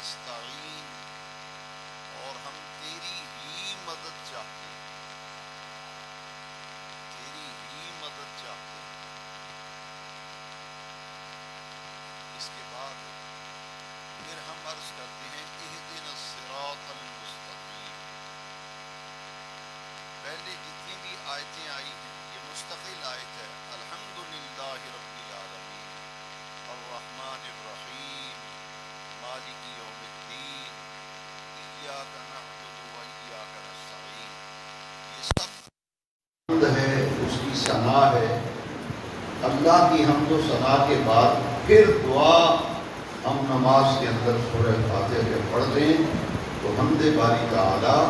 نستعین، اور ہم تیری ہی مدد چاہتے ہیں، تیری ہی مدد چاہتے ہیں۔ اس کے بعد پھر ہم عرض کرتے ہیں اہدنا الصراط المستقیم۔ پہلے جتنی بھی آیتیں آئی ہیں یہ مستقل آیت ہے، الحمدللہ رب العالمین الرحمن الرحیم مالک یوم الدین ایاک نعبد و ایاک نستعین۔ یہ سب حمد ہے، اس کی ثنا ہے۔ اللہ کی حمد و ثنا کے بعد پھر دعا ہم نماز کے اندر سورہ فاتحہ کے پڑھتے ہیں تو حمد باری تعالیٰ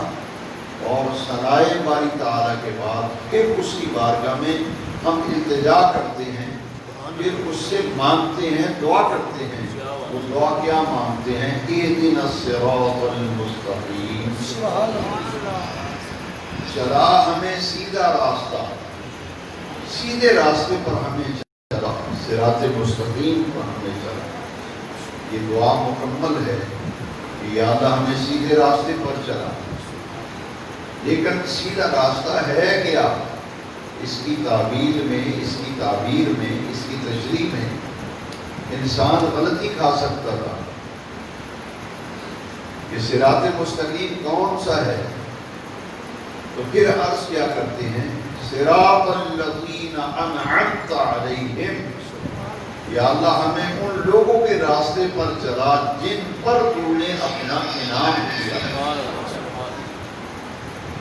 اور ثنائے باری تعالیٰ کے بعد پھر اس کی بارگاہ میں ہم التجا کرتے ہیں، پھر اس سے مانگتے ہیں، دعا کرتے ہیں۔ وہ دعا کیا مانگتے ہیں؟ اہدنا الصراط المستقیم، چلا ہمیں سیدھا راستہ، سیدھے راستے پر ہمیں چلا، صراط مستقیم پر ہمیں چلا۔ یہ دعا مکمل ہے کہ یا اللہ ہمیں سیدھے راستے پر چلا، لیکن سیدھا راستہ ہے کیا؟ اس کی تعبیر میں، اس کی تعبیر میں، اس کی تشریح میں انسان غلطی کھا سکتا تھا کہ صراط مستقیم کون سا ہے، تو پھر عرض کیا کرتے ہیں صراط الذین انعمت علیہم، یا اللہ ہمیں ان لوگوں کے راستے پر چلا جن پر تو نے اپنا انعام کیا۔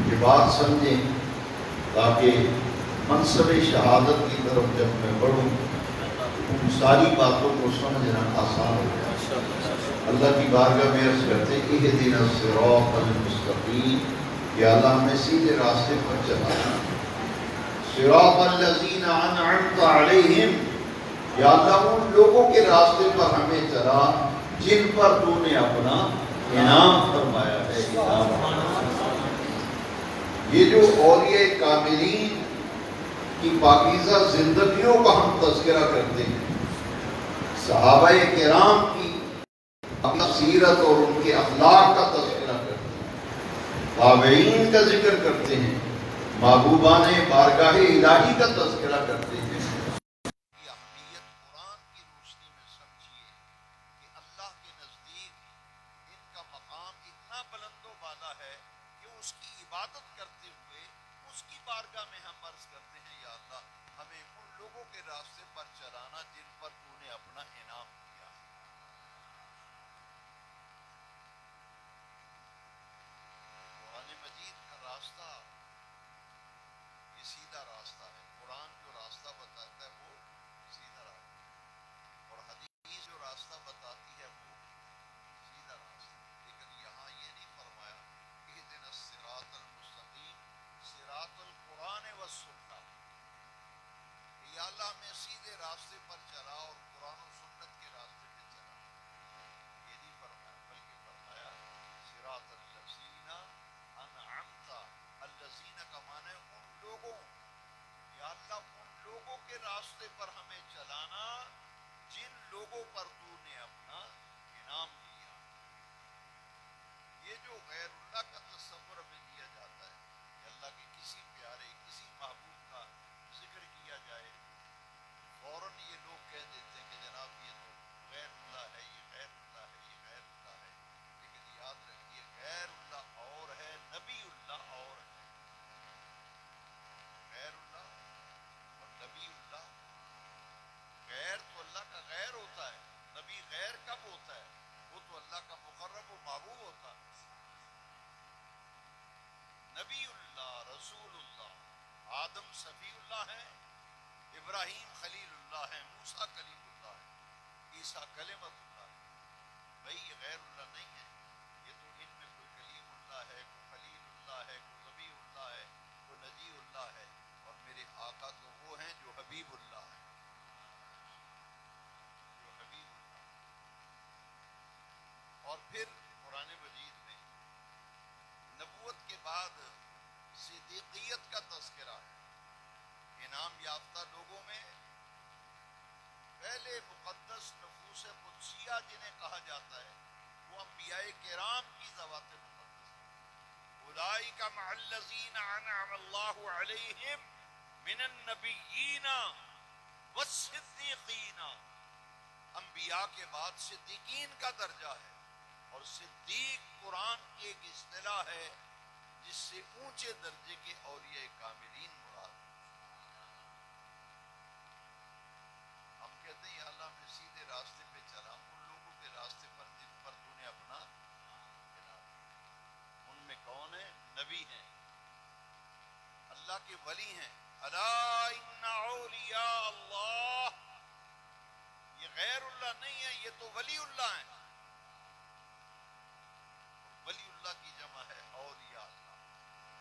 یہ بات سمجھیں تاکہ منصب شہادت کی طرف جب میں بڑھوں ان ساری باتوں کو سمجھنا آسان ہو جائے۔ اللہ کی بارگاہ میں عرض کرتے ہیں اہدنا الصراط المستقیم، یا اللہ ہمیں سیدھے راستے پر چلا، صراط الذین انعمت علیہم، یا اللہ ان لوگوں کے راستے پر ہمیں چلا جن پر تو نے اپنا انعام فرمایا ہے۔ یہ جو اولیاء کاملین کی پاکیزہ زندگیوں کا ہم تذکرہ کرتے ہیں، صحابہ کرام کی اپنا سیرت اور ان کے اخلاق کا تذکرہ کرتے ہیں، تابعین کا ذکر کرتے ہیں، محبوبان بارگاہ الہی کا تذکرہ کرتے ہیں۔ یہ اہمیت قرآن کی روشنی میں سمجھیے کہ اللہ کے نزدیک ان کا مقام اتنا بلند و بالا ہے کہ اس کی عبادت کرتے ہوئے اس کی بارگاہ میں ہم عرض کرتے ہیں یا اللہ ہمیں ان لوگوں کے راستے پر چلانا جن پر تو نے اپنا انعام کیا ہے۔ قرآن مجید کا راستہ یہ سیدھا راستہ ہے، قرآن جو راستہ بتاتا ہے وہ سیدھا راستہ ہے، اور حدیث جو راستہ بتاتی ہے وہ سیدھا راستہ ہے۔ لیکن یہاں یہ نہیں فرمایا اہدنا الصراط المستقیم صراط القرآن والسنہ، یا اللہ ہمیں سیدھے راستے پر چلا اور قرآن و سنت کے راستے پہ چلا، یہ نہیں فرمایا، بلکہ فرمایا صراط الذین انعمت، الذین کا معنی ہے ان لوگوں، یا اللہ ان لوگوں کے راستے پر ہمیں چلانا جن لوگوں پر تو نے اپنا انعام دیا۔ یہ جو غیر اللہ کا تصور ہمیں دیا جاتا ہے کہ اللہ کے کسی پیارے کسی محبوب کا ذکر کیا جائے، فوراً یہ لوگ کہہ دیتے ہیں کہ جناب یہ تو غیر اللہ ہے، یہ غیر اللہ ہے، یہ غیر اللہ ہے۔ لیکن یاد رکھیے غیر اللہ اور ہے، نبی اللہ اور ہے۔ غیر اللہ اور نبی اللہ، غیر تو اللہ کا غیر ہوتا ہے، نبی غیر کب ہوتا ہے؟ وہ تو اللہ کا مقرب و محبوب ہوتا ہے۔ نبی اللہ، رسول اللہ، آدم صفی اللہ ہے، ابراہیم خلیل اللہ ہے، موسیٰ کلیم اللہ ہے، عیسیٰ کلمت اللہ ہے۔ بھئی یہ غیر اللہ نہیں ہے، یہ تو ان میں کوئی کلیم اللہ ہے، کوئی خلیل اللہ ہے، کوئی ذبیح اللہ ہے، کوئی نجی اللہ ہے، اور میرے آقا تو وہ ہیں جو حبیب اللہ ہے، جو حبیب اللہ۔ اور پھر قرآن مجید میں نبوت کے بعد صدیقیت کا تذکرہ ہے۔ انعام یافتہ لوگوں میں پہلے مقدس نفوس قدسیہ جنہیں کہا جاتا ہے وہ انبیاء کرام کی ذوات مقدس، اولئک مع الذین انعم اللہ علیہم من النبیین والصدیقین، انبیاء کے بعد صدیقین کا درجہ ہے، اور صدیق قرآن کی ایک اصطلاح ہے جس سے اونچے درجے کے اولیاء کاملین مراد۔ ہم کہتے ہیں یا اللہ میں سیدھے راستے پہ چلا، ان لوگوں کے راستے پر جن پر تو نے اپنا انعام کیا۔ ان میں کون ہیں؟ نبی ہیں، اللہ کے ولی ہیں۔ الا ان اولیاء اللہ، یہ غیر اللہ نہیں ہے، یہ تو ولی اللہ ہیں۔ ولی اللہ کی جمع ہے اولیاء اللہ۔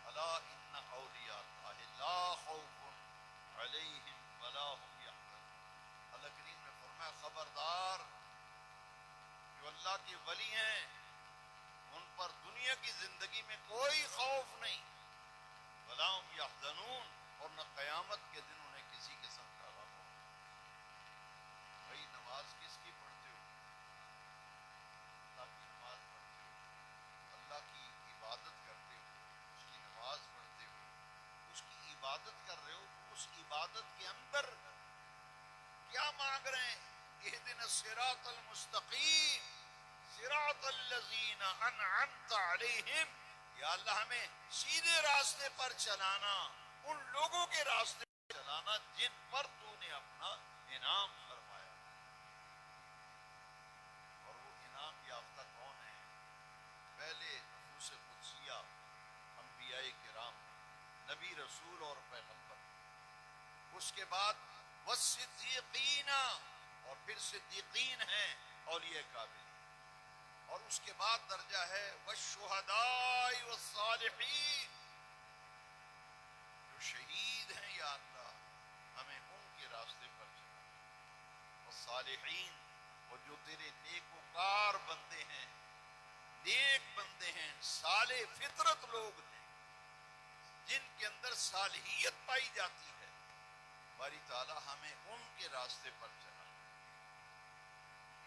الا ان اولیاء اللہ لا خوف علیہم ولا هم یحزنون۔ اللہ کریم نے فرمایا خبردار، جو اللہ کے ولی ہیں ان پر دنیا کی زندگی میں کوئی خوف نہیں، ولا هم یحزنون، اور نہ قیامت کے دن انہیں کسی قسم کا غم ہو۔ بھائی نماز کس کی پڑھتے ہو؟ اللہ کی نماز پڑھتے ہو، اللہ کی عبادت کرتے ہو، اس کی نماز پڑھتے ہو، اس کی عبادت کر رہے ہو، اس عبادت کے اندر کیا مانگ رہے ہیں؟ اہدنا الصراط المستقیم صراط الذین انعمت علیہم، یا اللہ ہمیں سیدھے راستے پر چلانا، ان لوگوں کے راستے پر چلانا جن پر تو نے اپنا انعام فرمایا۔ اور وہ انعام یافتہ کون ہے؟ پہلے نفوس قدسیہ، انبیاء کرام، نبی رسول اور پیغمبر، اس کے بعد والصدیقین، اور پھر صدیقین ہیں اولیاء کامل، اور اس کے بعد درجہ ہے والشہداء والصالحین، جو شہید ہیں یا اللہ ہمیں ان کے راستے پر چلا، والصالحین، اور جو تیرے نیکوکار بندے ہیں، نیک بندے ہیں، صالح فطرت لوگ ہیں جن کے اندر صالحیت پائی جاتی ہے، باری تعالی ہمیں ان کے راستے پر چلا۔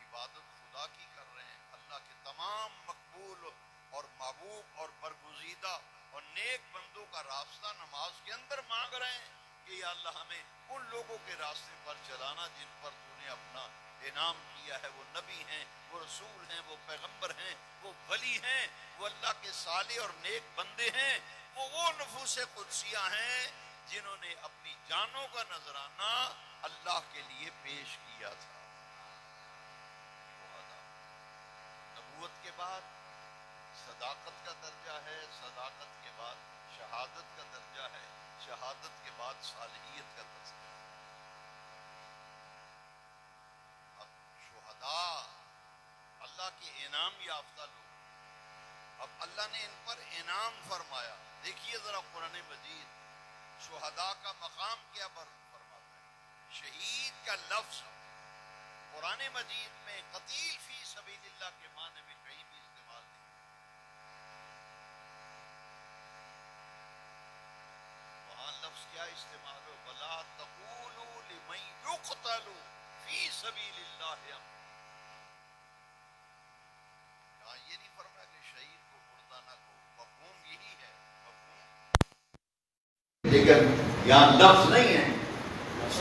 عبادت خدا کی کر رہے ہیں، اللہ کے تمام مقبول اور محبوب اور برگزیدہ اور نیک بندوں کا راستہ نماز کے اندر مانگ رہے ہیں کہ یا اللہ ہمیں ان لوگوں کے راستے پر چلانا جن پر تو نے اپنا انعام کیا ہے، وہ نبی ہیں، وہ رسول ہیں، وہ پیغمبر ہیں، وہ ولی ہیں، وہ اللہ کے صالح اور نیک بندے ہیں، وہ نفوس قدسیہ ہیں جنہوں نے اپنی جانوں کا نذرانہ اللہ کے لیے پیش کیا تھا۔ نبوت کے بعد صداقت کا درجہ ہے، صداقت کے بعد شہادت کا درجہ ہے، شہادت کے بعد صالحیت کا درجہ ہے۔ اب شہداء اللہ کے انعام یافتہ لوگ، اب اللہ نے ان پر انعام فرمایا۔ دیکھیے ذرا قرآن مجید شہداء کا مقام کیا فرماتا ہے۔ شہید کا لفظ قرآن مجید میں قتیل فی سبیل اللہ کے معنی میں کہیں بھی استعمال نہیں، وہاں لفظ کیا استعمال ہو؟ وَلَا تَقُولُوا لِمَن يُقْتَلُ فِي سَبِيلِ اللَّهِ أَمْوَاتٌ۔ یہاں یہ نہیں فرمایا کہ شہید کو مردہ نہ کہو، مفہوم یہی ہے، مفہوم، لیکن یہاں لفظ نہیں ہے۔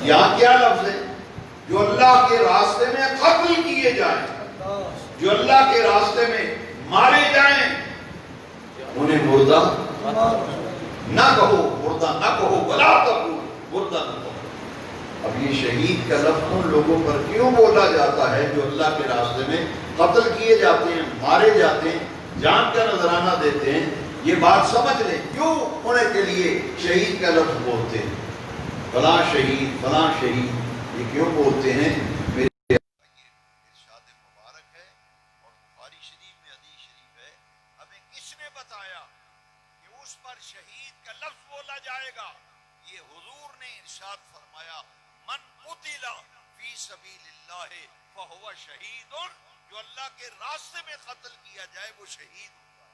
یہاں کیا لفظ ہے؟ جو اللہ کے راستے میں قتل کیے جائیں، جو اللہ کے راستے میں مارے جائیں، انہیں مردہ نہ کہو، مردہ نہ کہو، ولا تقول، مردہ نہ کہو۔ اب یہ شہید کا لفظ ان لوگوں پر کیوں بولا جاتا ہے جو اللہ کے راستے میں قتل کیے جاتے ہیں، مارے جاتے ہیں، جان کا نذرانہ دیتے ہیں؟ یہ بات سمجھ لیں کیوں انہیں کے لیے شہید کا لفظ بولتے ہیں، فلاں شہید فلاں شہید، یہ کیوں بولتے ہیں؟ میرے ارشاد مبارک ہے اور بخاری شریف میں حدیث شریف ہے، ہمیں کس نے بتایا کہ اس پر شہید کا لفظ بولا جائے گا؟ یہ حضور نے ارشاد فرمایا من قتل فی سبیل اللہ فہو شہید، جو اللہ کے راستے میں قتل کیا جائے وہ شہید ہوگا۔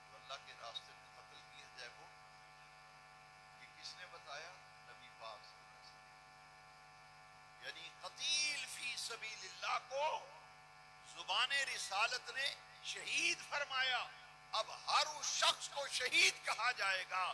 جو اللہ کے راستے میں قتل کیا جائے وہ، یہ کس نے بتایا؟ نبی پاک صلی اللہ علیہ وسلم۔ یعنی قتیل فی سبیل اللہ کو زبان رسالت نے شہید فرمایا. اب ہر اس شخص کو شہید کہا جائے گا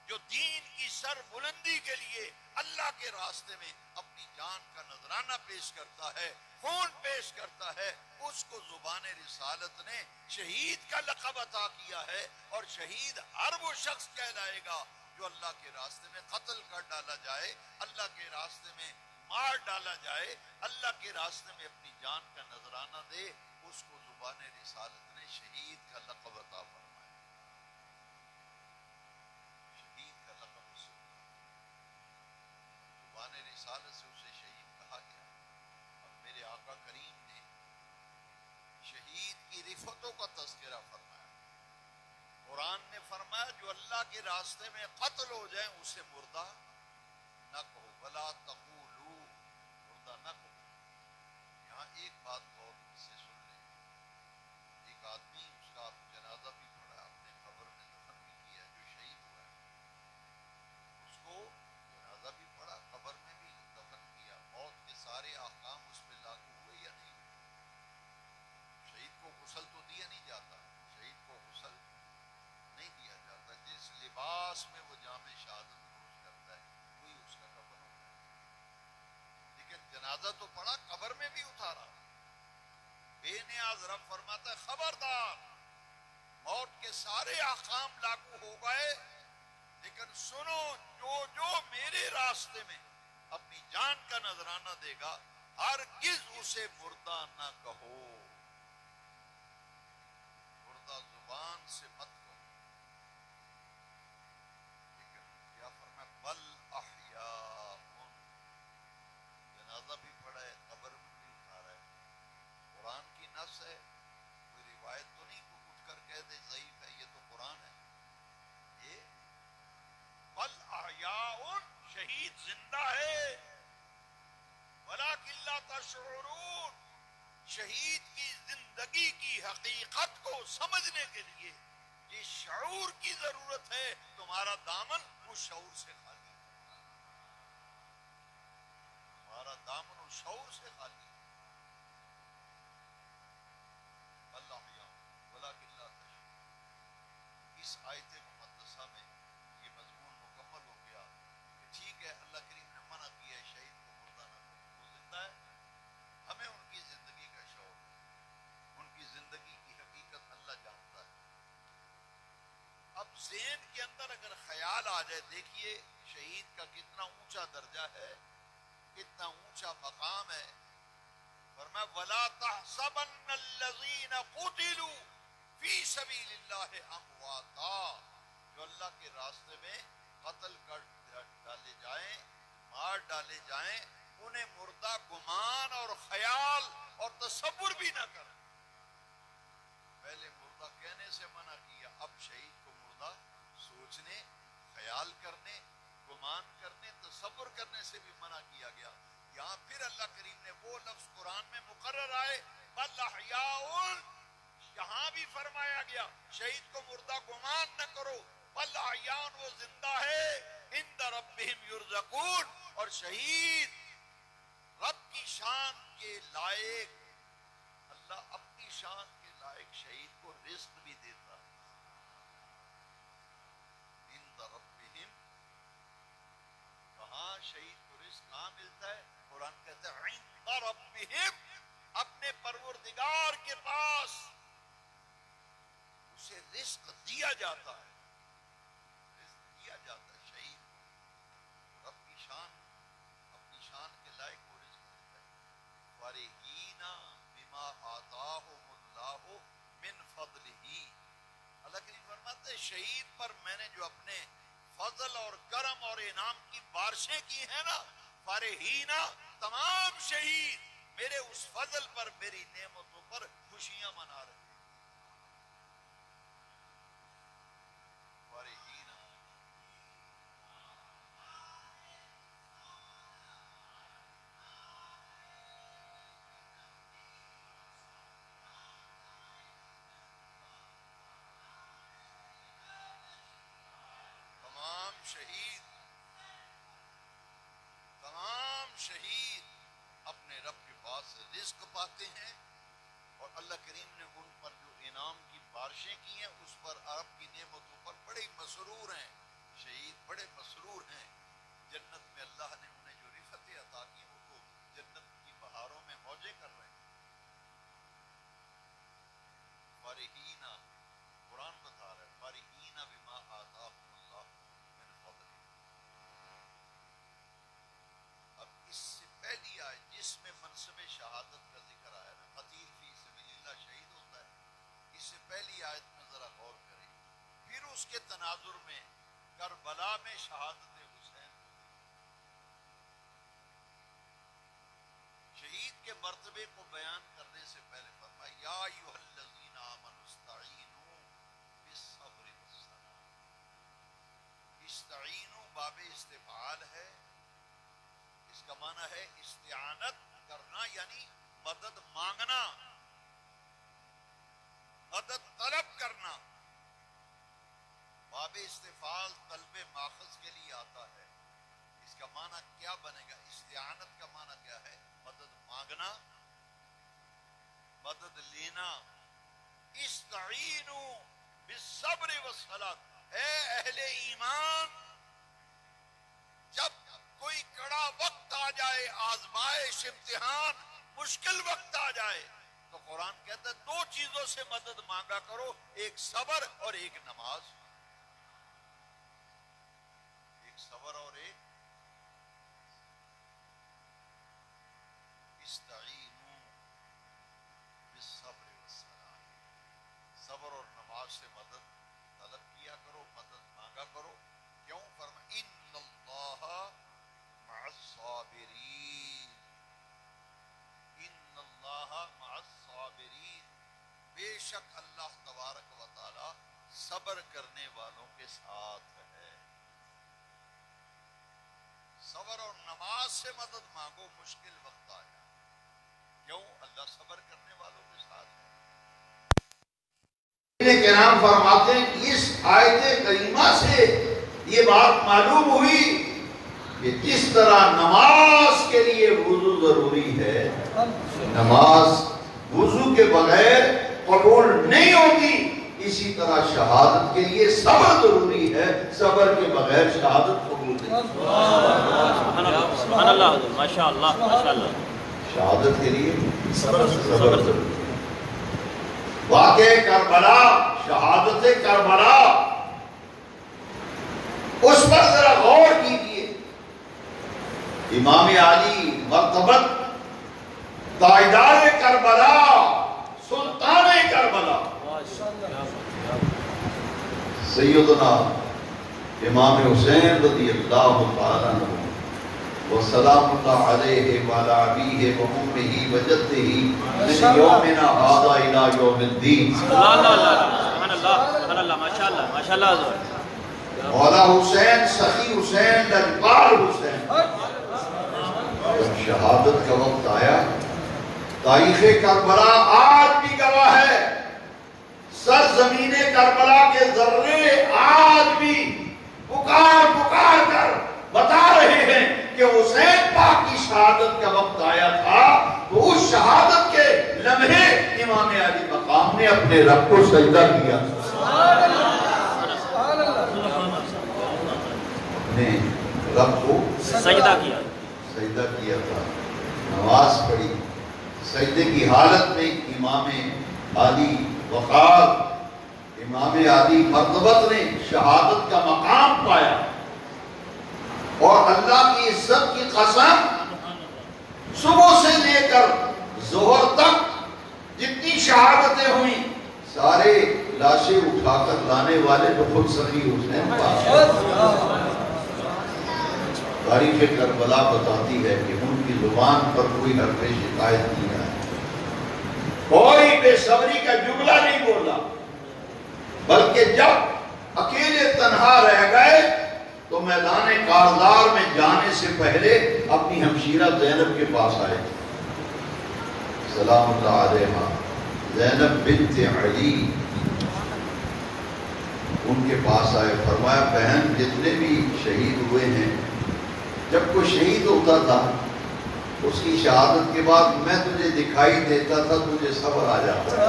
جو دین کی سر بلندی کے لیے اللہ کے راستے میں اپنی جان کا نذرانہ پیش کرتا ہے, خون پیش کرتا ہے. اس کو زبان رسالت نے شہید کا لقب عطا کیا ہے. اور شہید ہر وہ شخص کہلائے گا جو اللہ کے راستے میں قتل کر ڈالا جائے, اللہ کے راستے میں مار ڈالا جائے, اللہ کے راستے میں اپنی جان کا نذرانہ دے. اس کو زبان رسالت نے شہید کا لقب عطا فرمایا. شہید کا لقب اسے زبان رسالت سے اسے شہید کہا گیا. اب میرے آقا کریم نے شہید کی رفتوں کا تذکرہ فرمایا. قرآن نے فرمایا جو اللہ کے راستے میں قتل ہو جائیں اسے مردہ نہ کہو, ولا تقولوا, مردہ نہ کہو. یہاں ایک بات غور سے سن لیں. ایک آدمی, اس کا جنازہ بھی پڑا, اپنے قبر میں دفن بھی کیا, جو شہید ہوا ہے اس کو جنازہ بھی پڑا, قبر میں بھی دفن کیا. موت کے سارے احکام اس پہ لاگو ہوئے یا نہیں ہوئے؟ شہید کو غسل تو دیا نہیں جاتا, شہید کو غسل نہیں دیا جاتا. جس لباس میں وہ جامع شہادت نوش کرتا ہے وہی اس کا کفن ہوتا ہے. لیکن جنازہ تو پڑا, قبر میں بھی اتارا. بے نیاز رب فرماتا ہے خبردار, موت کے سارے احکام لاگو ہو گئے, لیکن سنو, جو میرے راستے میں اپنی جان کا نذرانہ دے گا ہرگز اسے مردہ نہ کہو. مردہ زبان سے مت کہو. کیا فرمایا, بل احیاء, جنازہ بھی پڑا ہے, قبر میں بھی اتارا ہے. قرآن کی نص ہے, کوئی روایت تو نہیں کوئی اٹھ کر کہہ دے ضعیف ہے, یہ تو قرآن ہے. یہ بل احیاء, شہید زندہ ہے, ولکن لا تشعرون, شہید کی زندگی کی حقیقت کو سمجھنے کے لیے یہ شعور کی ضرورت ہے. تمہارا دامن اس شعور سے خالی ہے, تمہارا دامن اس شعور سے خالی ہے. اللہ ولکن لا تشعرون. اس آیت مقدسہ میں یہ مضمون مکمل ہو گیا کہ ٹھیک ہے اللہ کریم نے منع کیا ہے شہید کو مردہ نہ کرو, وہ زندہ ہے, ہمیں ان کی زندگی کا شعور, ان کی زندگی کی حقیقت اللہ جانتا ہے. اب ذہن کے اندر اگر خیال آ جائے, دیکھیے شہید کا کتنا اونچا درجہ ہے, کتنا اونچا مقام ہے. فرمایا وَلَا تَحْسَبَنَّ الَّذِينَ قُتِلُوا فِي سَبِيلِ اللَّهِ أَمْوَاتًا, جو اللہ کے راستے میں قتل کر ڈالے جائیں, مار ڈالے جائیں, انہیں مردہ گمان اور خیال اور تصور بھی نہ کریں. پہلے مردہ کہنے سے منع کیا, اب شہید کو مردہ سوچنے, خیال کرنے, گمان کرنے, تصور کرنے سے بھی منع کیا گیا. یہاں پھر اللہ کریم نے وہ لفظ قرآن میں مقرر آئے بل احیاء, یہاں بھی فرمایا گیا شہید کو مردہ گمان نہ کرو, بل احیاء, وہ زندہ ہے, عند ربہم یرزقون, اور شہید رب کی شان کے لائق, اللہ اپنی شان کے لائق شہید کو رزق بھی دیتا ہے. عند ربہم, کہاں شہید کو رزق کہاں ملتا ہے؟ قرآن کہتا ہے عند ربہم, اپنے پروردگار کے پاس اسے رزق دیا جاتا ہے, رزق دیا جاتا ہے. شہید رب کی شان, اپنی شان کے لائق وہ رزق دیتا ہے. فارحین بما آتاہم اللہ من فضلہ, اللہ کریم فرماتے ہیں شہید پر میں نے جو اپنے فضل اور کرم اور انعام کی بارشیں کی ہیں نا, فارحین, تمام شہید میرے اس فضل پر, میری نعمتوں پر خوشیاں منا رہے ہیں. فارحین, تمام شہید, تمام شہید اپنے رب کے پاس رزق پاتے ہیں, اور اللہ کریم نے ان پر جو انعام کی بارشیں کی ہیں اس پر عرب کی نعمتوں پر بڑے مسرور ہیں. شہید بڑے مسرور ہیں. جنت میں اللہ نے انہیں جو رفتیں عطا کی وہ تو جنت کی بہاروں میں موجیں کر رہے ہیں. فارحین، قرآن بتا رہا ہے فارحین بما آتاہم اللہ من فضل. اب اس سے پہلی آیت جس میں منصب شہادت کا ذکر آیا نا، قتیل فی سبیل اللہ شہید ہوتا ہے، اس سے پہلی آیت میں ذرا غور کریں. پھر اس کے تناظر میں کربلا میں شہادت حسین، شہید کے مرتبے کو بیان کرنے سے پہلے فرمایا یا ایھا الذین آمنوا استعینوا بالصبر والصلاۃ. استعینوا باب استفعال ہے، اس کا معنی ہے استعانت کرنا یعنی مدد مانگنا، مدد طلب کرنا. باب استفعال طلب ماخذ کے لیے آتا ہے. اس کا معنی کیا بنے گا؟ استعانت کا معنی کیا ہے؟ مدد مانگنا، مدد لینا. استعینوا بالصبر والصلاۃ. اے اہل ایمان، جب کوئی کڑا وقت آ جائے، آزمائش، امتحان، مشکل وقت آ جائے تو قرآن کہتا ہے دو چیزوں سے مدد مانگا کرو، ایک صبر اور ایک نماز. ایک صبر اور ایک استعینوا بالصبر والصلاۃ. صبر اور نماز سے مدد طلب کیا کرو، مدد مانگا کرو. کیوں؟ فرمایا ان اللہ مع الصابرین. ان اللہ مع الصابرین، بے شک اللہ تبارک و تعالی صبر کرنے والوں کے ساتھ ہے. صبر اور نماز سے مدد مانگو مشکل وقت آیا. کیوں؟ اللہ صبر کرنے والوں کے ساتھ ہے. کرام فرماتے ہیں کہ اس آیت کریمہ سے یہ بات معلوم ہوئی کہ جس طرح نماز کے لیے وضو ضروری ہے، نماز وضو کے بغیر قبول نہیں ہوتی، اسی طرح شہادت کے لیے صبر ضروری ہے، صبر کے بغیر شہادت قبول نہیں. سبحان اللہ، ماشاء اللہ، ماشاء اللہ. شہادت کے لیے صبر ضروری. واقع کربلا، شہادت کربلا، اس پر ذرا غور کیجیے. امام علی مرتبت تاجدار کربلا، سلطان کربلا، سیدنا امام حسین رضی اللہ تعالیٰ عنہ وسلام اللہ علیہ وعلی ابیہ وامہ وجدہ من یومنا ھذا الی یوم الدین. اللہ اللہ، سبحان اللہ، سبحان اللہ، ماشاء اللہ، ماشاء اللہ. مولا حسین، سخی حسین، لجپال حسین. جب شہادت کا وقت آیا، تاریخ کربلا آج بھی گواہ ہے، سرزمین کربلا کے ذرے آج بھی پکار پکار کر بتا رہے ہیں کہ حسین پاک کی شہادت کا وقت آیا تھا تو اس شہادت کے لمحے امام علی مقام نے اپنے رب کو سجدہ کیا. اپنے رب کو سجدہ کیا، سجدہ کیا تھا، نماز پڑھی. سجدے کی حالت میں امام علی وقار، امام علی مرتبت نے شہادت کا مقام پایا. اور اللہ کی عزت کی قسم، صبح سے لے کر ظہر تک جتنی شہادتیں ہوئیں سارے لاشیں اٹھا کر لانے والے تو خود سخی حسین پاک. تاریخ کربلا بتاتی ہے کہ ان کی زبان پر کوئی حرف شکایت نہیں آئی، کوئی بے صبری کا جملہ نہیں بولا، بلکہ جب اکیلے تنہا رہ گئے تو میدان کارزار میں جانے سے پہلے اپنی ہمشیرہ زینب کے پاس آئے. سلام اللہ علیہا، زینب بنت علی، ان کے پاس آئے. فرمایا بہن جتنے بھی شہید ہوئے ہیں، جب کوئی شہید ہوتا تھا اس کی شہادت کے بعد میں تجھے دکھائی دیتا تھا، تجھے صبر آ جاتا ہے۔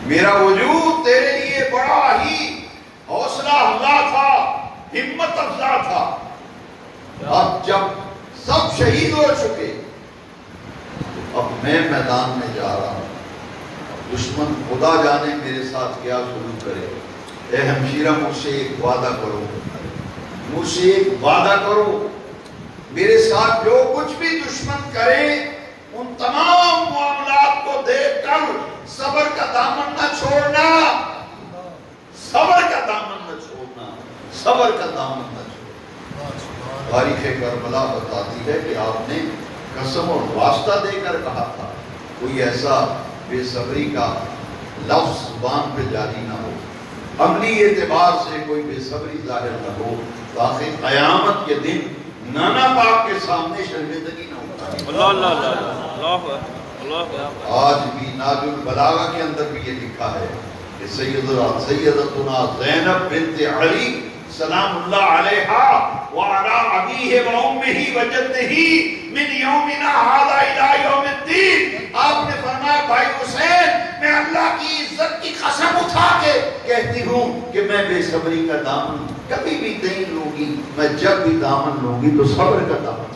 میرا وجود تیرے لیے بڑا ہی حوصلہ افزا تھا، ہمت افزا تھا۔ اب جب سب شہید ہو چکے تو اب میں میدان میں جا رہا ہوں، دشمن خدا جانے میرے ساتھ کیا شروع کرے۔ اے ہمشیرہ مجھ سے ایک وعدہ کرو، مجھ سے ایک وعدہ کرو، میرے ساتھ جو کچھ بھی دشمن کرے ان تمام معاملات کو دیکھ کر صبر کا دامن نہ چھوڑنا، صبر کا دامن نہ چھوڑنا، صبر کا دامن نہ چھوڑنا۔ تاریخ کربلا بتاتی ہے کہ آپ نے قسم اور واسطہ دے کر کہا تھا کوئی ایسا بے صبری کا لفظ زبان پہ جاری نہ ہو، عملی اعتبار سے کوئی بے صبری ظاہر نہ ہو، تاکہ قیامت کے دن نانا پاک کے سامنے شرمندگی نہ ہوتا۔ اللہ اللہ اللہ اللہ۔ آج بھی ناج البلاغہ کے اندر بھی یہ لکھا ہے کہ سیدتنا زینب بنت علی سلام اللہ علیہا وعلی ابیہ و امہ و جدہ من یومنا ھذا الی یوم الدین۔ آپ نے فرمایا بھائی حسین میں اللہ کی عزت کی قسم اٹھا کے کہتی ہوں کہ میں بے صبری کا دامن کبھی بھی نہیں لوں گی، میں جب بھی دامن لوں گی تو صبر کا دامن۔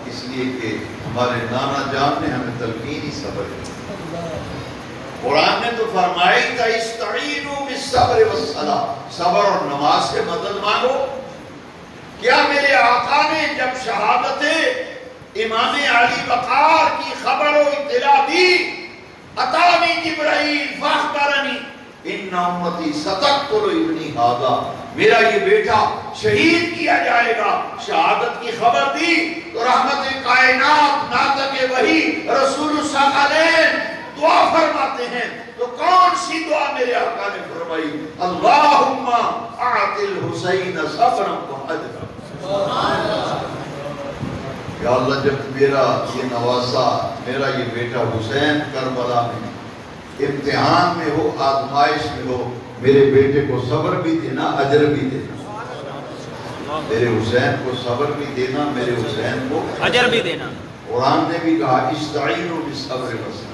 اس لیے کہ ہمارے نانا جان نے ہمیں تلقین ہی صبر کی۔ قرآن نے تو فرمائی تھا استعینوا بالصبر والصلاۃ، صبر اور نماز سے مدد مانگو۔ کیا میرے آقا نے جب شہادت امام علی وقار کی خبر و اطلاع دی، اتانی جبرائیل فاخبرنی ان امتی ستقتل ابنی ھذا، میرا یہ بیٹا شہید کیا جائے گا، شہادت کی خبر دی تو رحمت کائنات ناطق وحی رسول الثقلین دعا فرماتے ہیں، تو کون سی دعا میرے آقا نے فرمائی؟ اللہم اعط الحسین صبرا وحجرا۔ یا اللہ جب میرا یہ نواسا، میرا یہ بیٹا حسین کربلا میں امتحان میں ہو، آزمائش میں ہو، میرے بیٹے کو صبر بھی دینا، اجر بھی دینا، میرے حسین کو صبر بھی دینا، میرے حسین کو اجر بھی دینا۔ قرآن نے بھی کہا استعینوا بالصبر والصلاۃ۔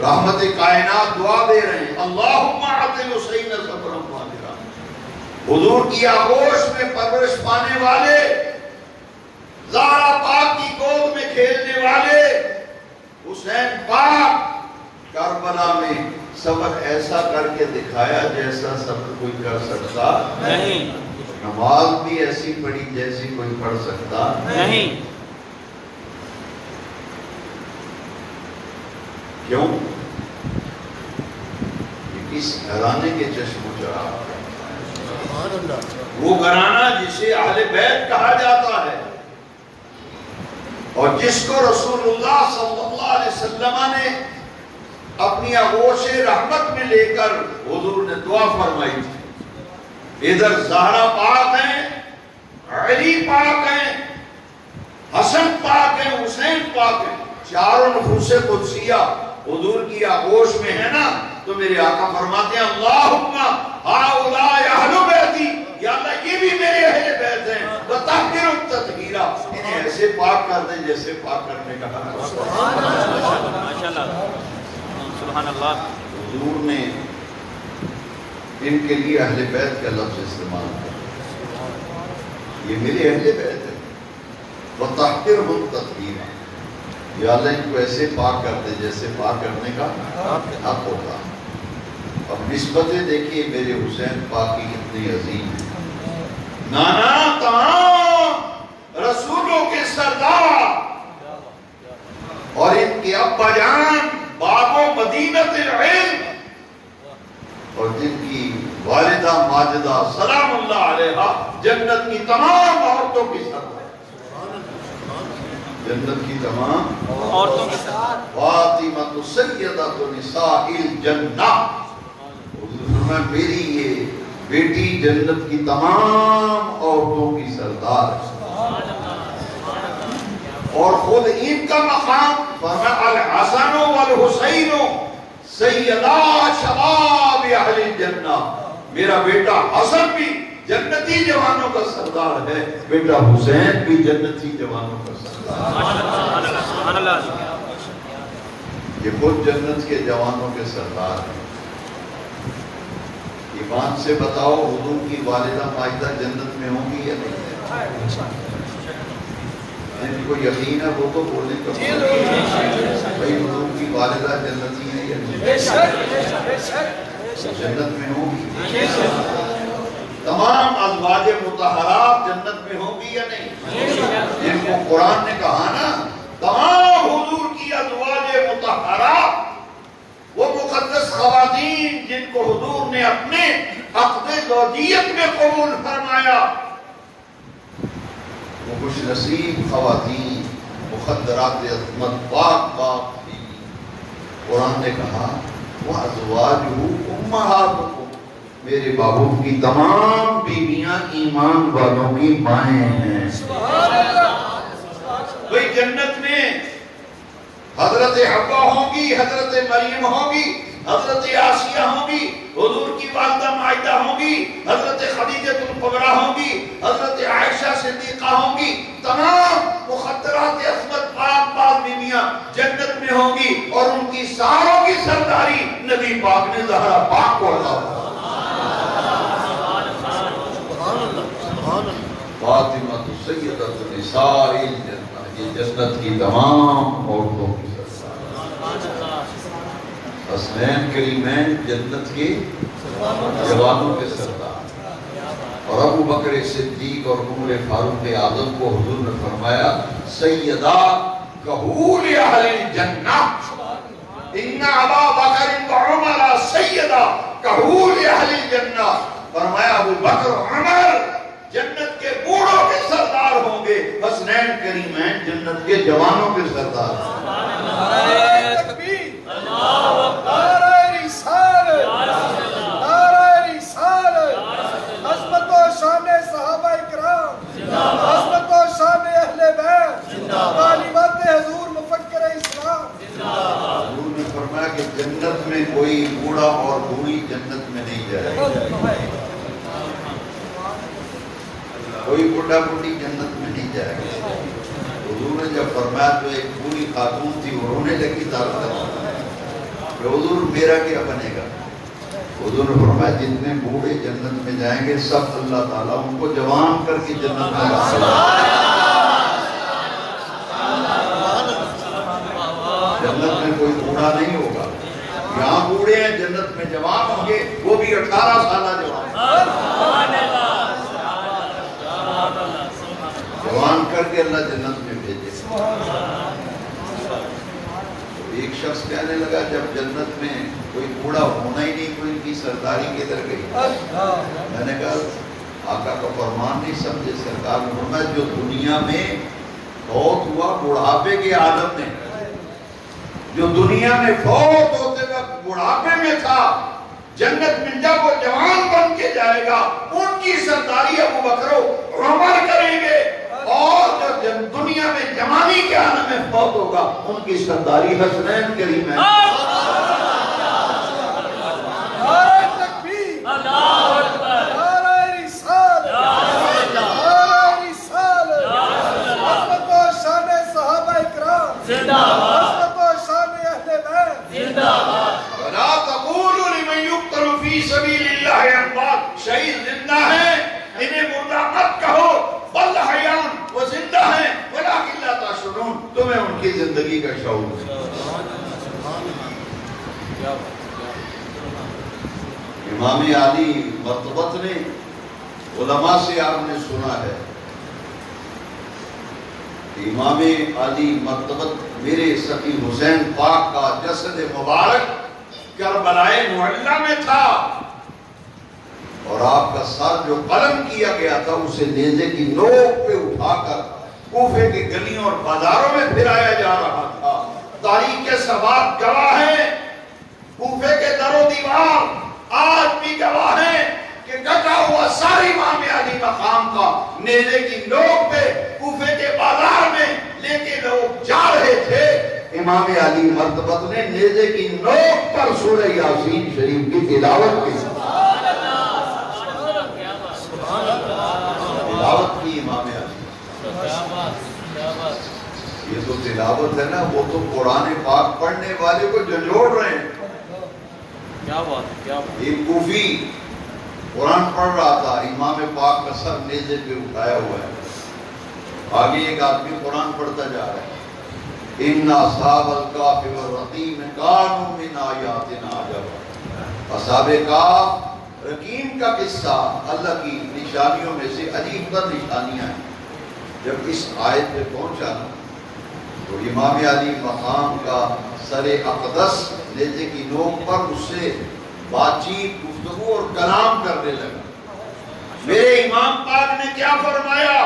رحمت کائنات دعا دے رہے ہیں اللہم اعط الحسین صبرا وحجرا۔ حضور کی آغوش میں پرورش پانے والے، زہرا پاک کی گود میں کھیلنے والے حسین پاک کربلا میں صبر ایسا کر کے دکھایا جیسا صبر کوئی کر سکتا نہیں، نماز بھی ایسی پڑھی جیسی کوئی پڑھ سکتا نہیں۔ کیوں؟ یہ کس گھرانے کے چشم و چراغ، وہ گھرانہ جسے اہل بیت کہا جاتا ہے اور جس کو رسول اللہ صلی اللہ علیہ وسلم نے اپنی آغوش رحمت میں لے کر حضور نے دعا فرمائی تھی۔ ادھر زہرا پاک ہیں، علی پاک ہیں، حسن پاک ہیں، حسین پاک ہیں، چاروں نفوس قدسیہ حضور کی آغوش میں ہے نا، تو میرے آقا فرماتے ہیں اللہم ہؤلاء اہل بیتی، یا اللہ یہ بھی میرے اہل بیت ہیں، وطہرہم تطہیرا، انہیں ایسے پاک کر دیں جیسے پاک کرنے کا حق ہے۔ ماشاءاللہ سبحان اللہ۔ حضور نے ان کے لیے اہل بیت کا لفظ استعمال کیا، یہ میرے اہل بیت ہے، وطہرہم تطہیرا، یا اللہ ان کو ایسے پاک کر دے جیسے پاک کرنے کا حق ہوگا۔ اب نسبتیں دیکھیے میرے حسین پاک کی کتنی عظیم ہے، نانا تمام رسولوں کے سردار اور ان کے ابا جان باب و مدینت العلم، اور جن کی والدہ ماجدہ سلام اللہ علیہا جنت کی تمام عورتوں کی سردار، جنت کی تمام عورتوں کے ساتھ فاطمہ سیدۃ نساء الجنہ، میں میری یہ بیٹی جنت کی تمام عورتوں کی سردار، اور خود ان کا مقام فرمایا الحسن والحسین سیدا شباب اہل الجنہ، میرا بیٹا حسن بھی جنتی جوانوں کا سردار ہے، بیٹا حسین بھی جنتی جوانوں کا سردار ہے۔ سبحان اللہ۔ یہ خود جنت کے جوانوں کے سردار ہیں۔ ایمان سے بتاؤ حضور کی والدہ ماجدہ جنت میں ہوں گی یا نہیں؟ جن کو یقین ہے وہ تو بولیں گے بھائی حضور کی والدہ جنتی ہے یا نہیں؟ جنت میں ہوں گی۔ تمام ازواج مطہرات جنت میں ہوں گی یا نہیں؟ جن کو قرآن نے کہا نا تمام حضور کی ازواج مطہرات، وہ مقدس خواتین جن کو حضور نے اپنے عقد زوجیت میں قبول فرمایا، وہ خوش نصیب خواتین مخدرات عصمت پاک پاک تھی۔ قرآن نے کہا وَأَزْوَاجُهُ أُمَّهَاتُكُمْ، میرے بابو کی تمام بیویاں ایمان والوں کی مائیں ہیں۔ بھئی جنت میں حضرت حوا ہوں گی، حضرت مریم ہوں گی، حضرت آسیہ ہوں گی، حضور کی والدہ مائدہ ہوں گی، حضرت خدیجہ الکبریٰ ہوں گی، حضرت عائشہ صدیقہ ہوں گی، تمام مخدرات عصمت پاک پاک بیویاں جنت میں ہوں گی، اور ان کی ساروں کی سرداری نبی پاک نے زہرا پاک کو عطا فاطمہ سیدۃ النساء الجنہ، یہ جنت کی تمام عورتوں کی سردار، حسنین کریمین جنت کے جوانوں کے سردار، اور ابو بکر صدیق اور عمر فاروق اعظم کو حضور نے فرمایا سیدہ کہول اہل الجنہ، ان ابا بکر و عمر سیدہ کہول اہل الجنہ، فرمایا ابو بکر و عمر جنت کے بوڑھوں کے سردار ہوں گے، حسنین کریمین جنت کے جوانوں کے سردار۔ نعرہ تکبیر، نعرہ رسالت، نعرہ رسالت، عظمت و شان صحابہ اکرام، عظمت و شان اہل بیت، تعلیمات حضور مفکر اسلام۔ حضور نے فرمایا کہ جنت میں کوئی بوڑھا اور بوڑھی جنت میں نہیں جائے گا، کوئی بڑھا بڑھی جنت میں نہیں جائے گا۔ حضور نے جب فرمایا تو ایک بوڑھی خاتون تھی، وہ رونے لگی کہ حضور میرا کیا بنے گا؟ حضور نے فرمایا جتنے بوڑھے جنت میں جائیں گے سب اللہ تعالیٰ ان کو جوان کر کے جنت میں داخل جنت میں کوئی بوڑھا نہیں ہوگا، یہاں بوڑھے ہیں جنت میں جوان ہوں گے، وہ بھی 18 سالہ جوان، جوان کر کے اللہ جنت میں بھیجے۔ ایک شخص کہنے لگا جب جنت میں کوئی بوڑھا ہونا ہی نہیں، کوئی ان کی سرداری کدھر گئی؟ میں نے کہا آقا کا فرمان نہیں سمجھے، سرکار نے فرمایا جو دنیا میں فوت ہوا بڑھاپے کے عالم میں، جو دنیا میں فوت ہوتے وقت بڑھاپے میں تھا، جنت میں جب وہ جوان بن کے جائے گا ان کی سرداری ابو بکر و عمر کریں گے، اور جو دنیا میں جوانی کے عالم میں فوت ہوگا ان کی سرداری حسنین کریمین۔ نعرہ تکبیر، نعرہ رسالت، نعرہ رسالت، عظمت و شان صحابہ اکرام، عظمت و شان اہل بیت۔ وَلَا تَقُولُوا لِمَنْ يُقْتَلُ فِي سَبِيلِ اللَّهِ أَمْوَاتٌ، شہید زندہ ہیں انہیں مردہ مت کہو، بل حیان وہ زندہ ہیں ولیکن لا تشعرون، تمہیں ان کی زندگی کا شعور ہے۔ امام علی مرتبت نے علماء سے آپ نے سنا ہے، امام علی مرتبت میرے سخی حسین پاک کا جسد مبارک کربلائے معلہ میں تھا، اور آپ کا سر جو قلم کیا گیا تھا اسے نیزے کی نوک پہ اٹھا کر کوفے کی گلیوں اور بازاروں میں پھرایا جا رہا تھا۔ تاریخ کے سواد گواہ ہیں، کوفے کے در و دیوار آج بھی گواہ ہیں کہ کٹا ہوا ساری امام علی مقام کا نیزے کی نوک پہ کوفے کے بازار میں لے کے لوگ جا رہے تھے، امام علی مرتبت نے نیزے کی نوک پر سورہ یاسین شریف کی تلاوت کی۔ یہ تو تلاوت ہے نا، وہ تو قرآن پاک پڑھنے والے کو جھنجھوڑ رہے ہیں. کیا بات ہے، کیا بات. ایک کوفی قرآن پڑھ رہا تھا، امام پاک کا سر نیزے پہ اٹھایا ہوا ہے، آگے ایک آدمی قرآن پڑھتا جا رہا ہے. ان اصحاب الکہف والرقیم کانوا من آیاتنا عجبا. اصحاب کہف رقیم کا قصہ اللہ کی نشانیوں میں سے عجیب تر نشانیاں ہیں. جب اس آیت پہ پہنچا تو امام علی مقام کا سر اقدس نیزے کی نوک پر اس سے بات چیت، گفتگو اور کلام کرنے لگا. میرے امام پاک نے کیا فرمایا؟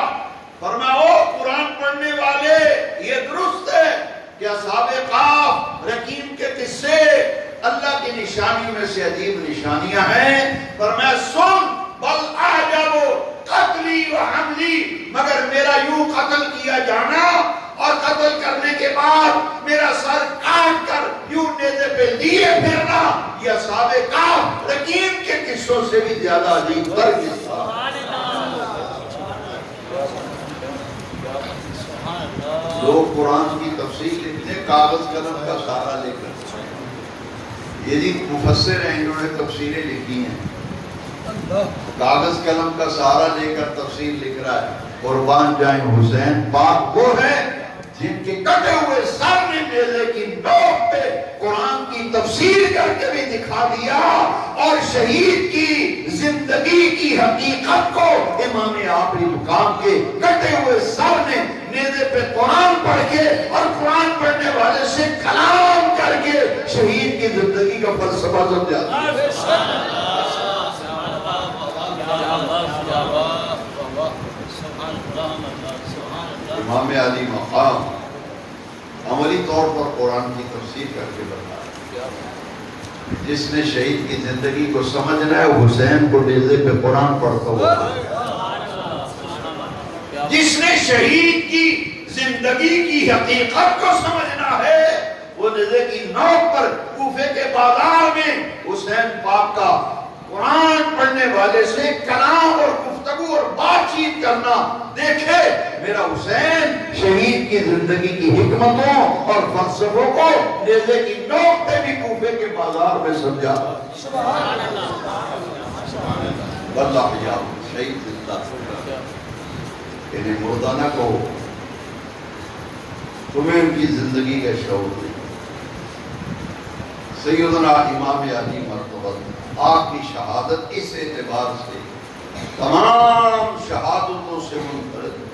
فرمایا او قرآن پڑھنے والے، یہ درست ہے کہ اصحاب کہف رقیم کے قصے اللہ کی نشانی میں سے عجیب نشانیاں ہیں. فرمایا سن بل اعجب قتلی و حملی، مگر میرا یوں قتل کیا جانا اور قتل کرنے کے بعد میرا سر کاٹ کر یوں نیزے پہ لیے پھرنا، یہ اصحاب کہف رقیم کے قصوں سے بھی زیادہ عجیب تر قصہ. لوگ قرآن کی تفسیر لکھتے ہیں کاغذ قلم کا سہارا لے کر. یہ جی مفسر ہیں، انہوں نے تفسیریں لکھی ہیں، کاغذ قلم کا سہارا لے کر تفسیر لکھ رہا ہے. قربان جائیں حسین پاک وہ ہے جن کے کٹے ہوئے سر نے نیزے کی نوک پہ قرآن کی تفسیر کر کے بھی دکھا دیا، اور شہید کی زندگی کی حقیقت کو امام آخری مقام کے کٹے ہوئے سر نے نیزے پہ قرآن پڑھ کے اور قرآن پڑھنے والے سے کلام کر کے شہید کی زندگی کا فلسفہ سمجھا. امام علی مقام عملی طور پر قرآن کی تفسیر کر کے بتایا. جس نے شہید کی زندگی کو سمجھنا ہے حسین کو نیزے پہ قرآن پڑھتا ہوا. جس نے شہید کی زندگی کی حقیقت کو سمجھنا ہے وہ نیزے کی نوک پر کوفے کے بازار میں حسین پاک کا قرآن پڑھنے والے سے کلام اور گفتگو اور بات چیت کرنا دیکھے. میرا حسین شہید کی زندگی کی حکمتوں اور فلسفوں کو نیزے کی نوک پہ بھی کوفے کے بازار میں سمجھا. اللہ یا شہید زندہ، انہیں مردہ نہ کہو، تمہیں ان کی زندگی کا شعور دے. سیدنا امام علی مرتبہ آپ کی شہادت اس اعتبار سے تمام شہادتوں سے منفرد ہے.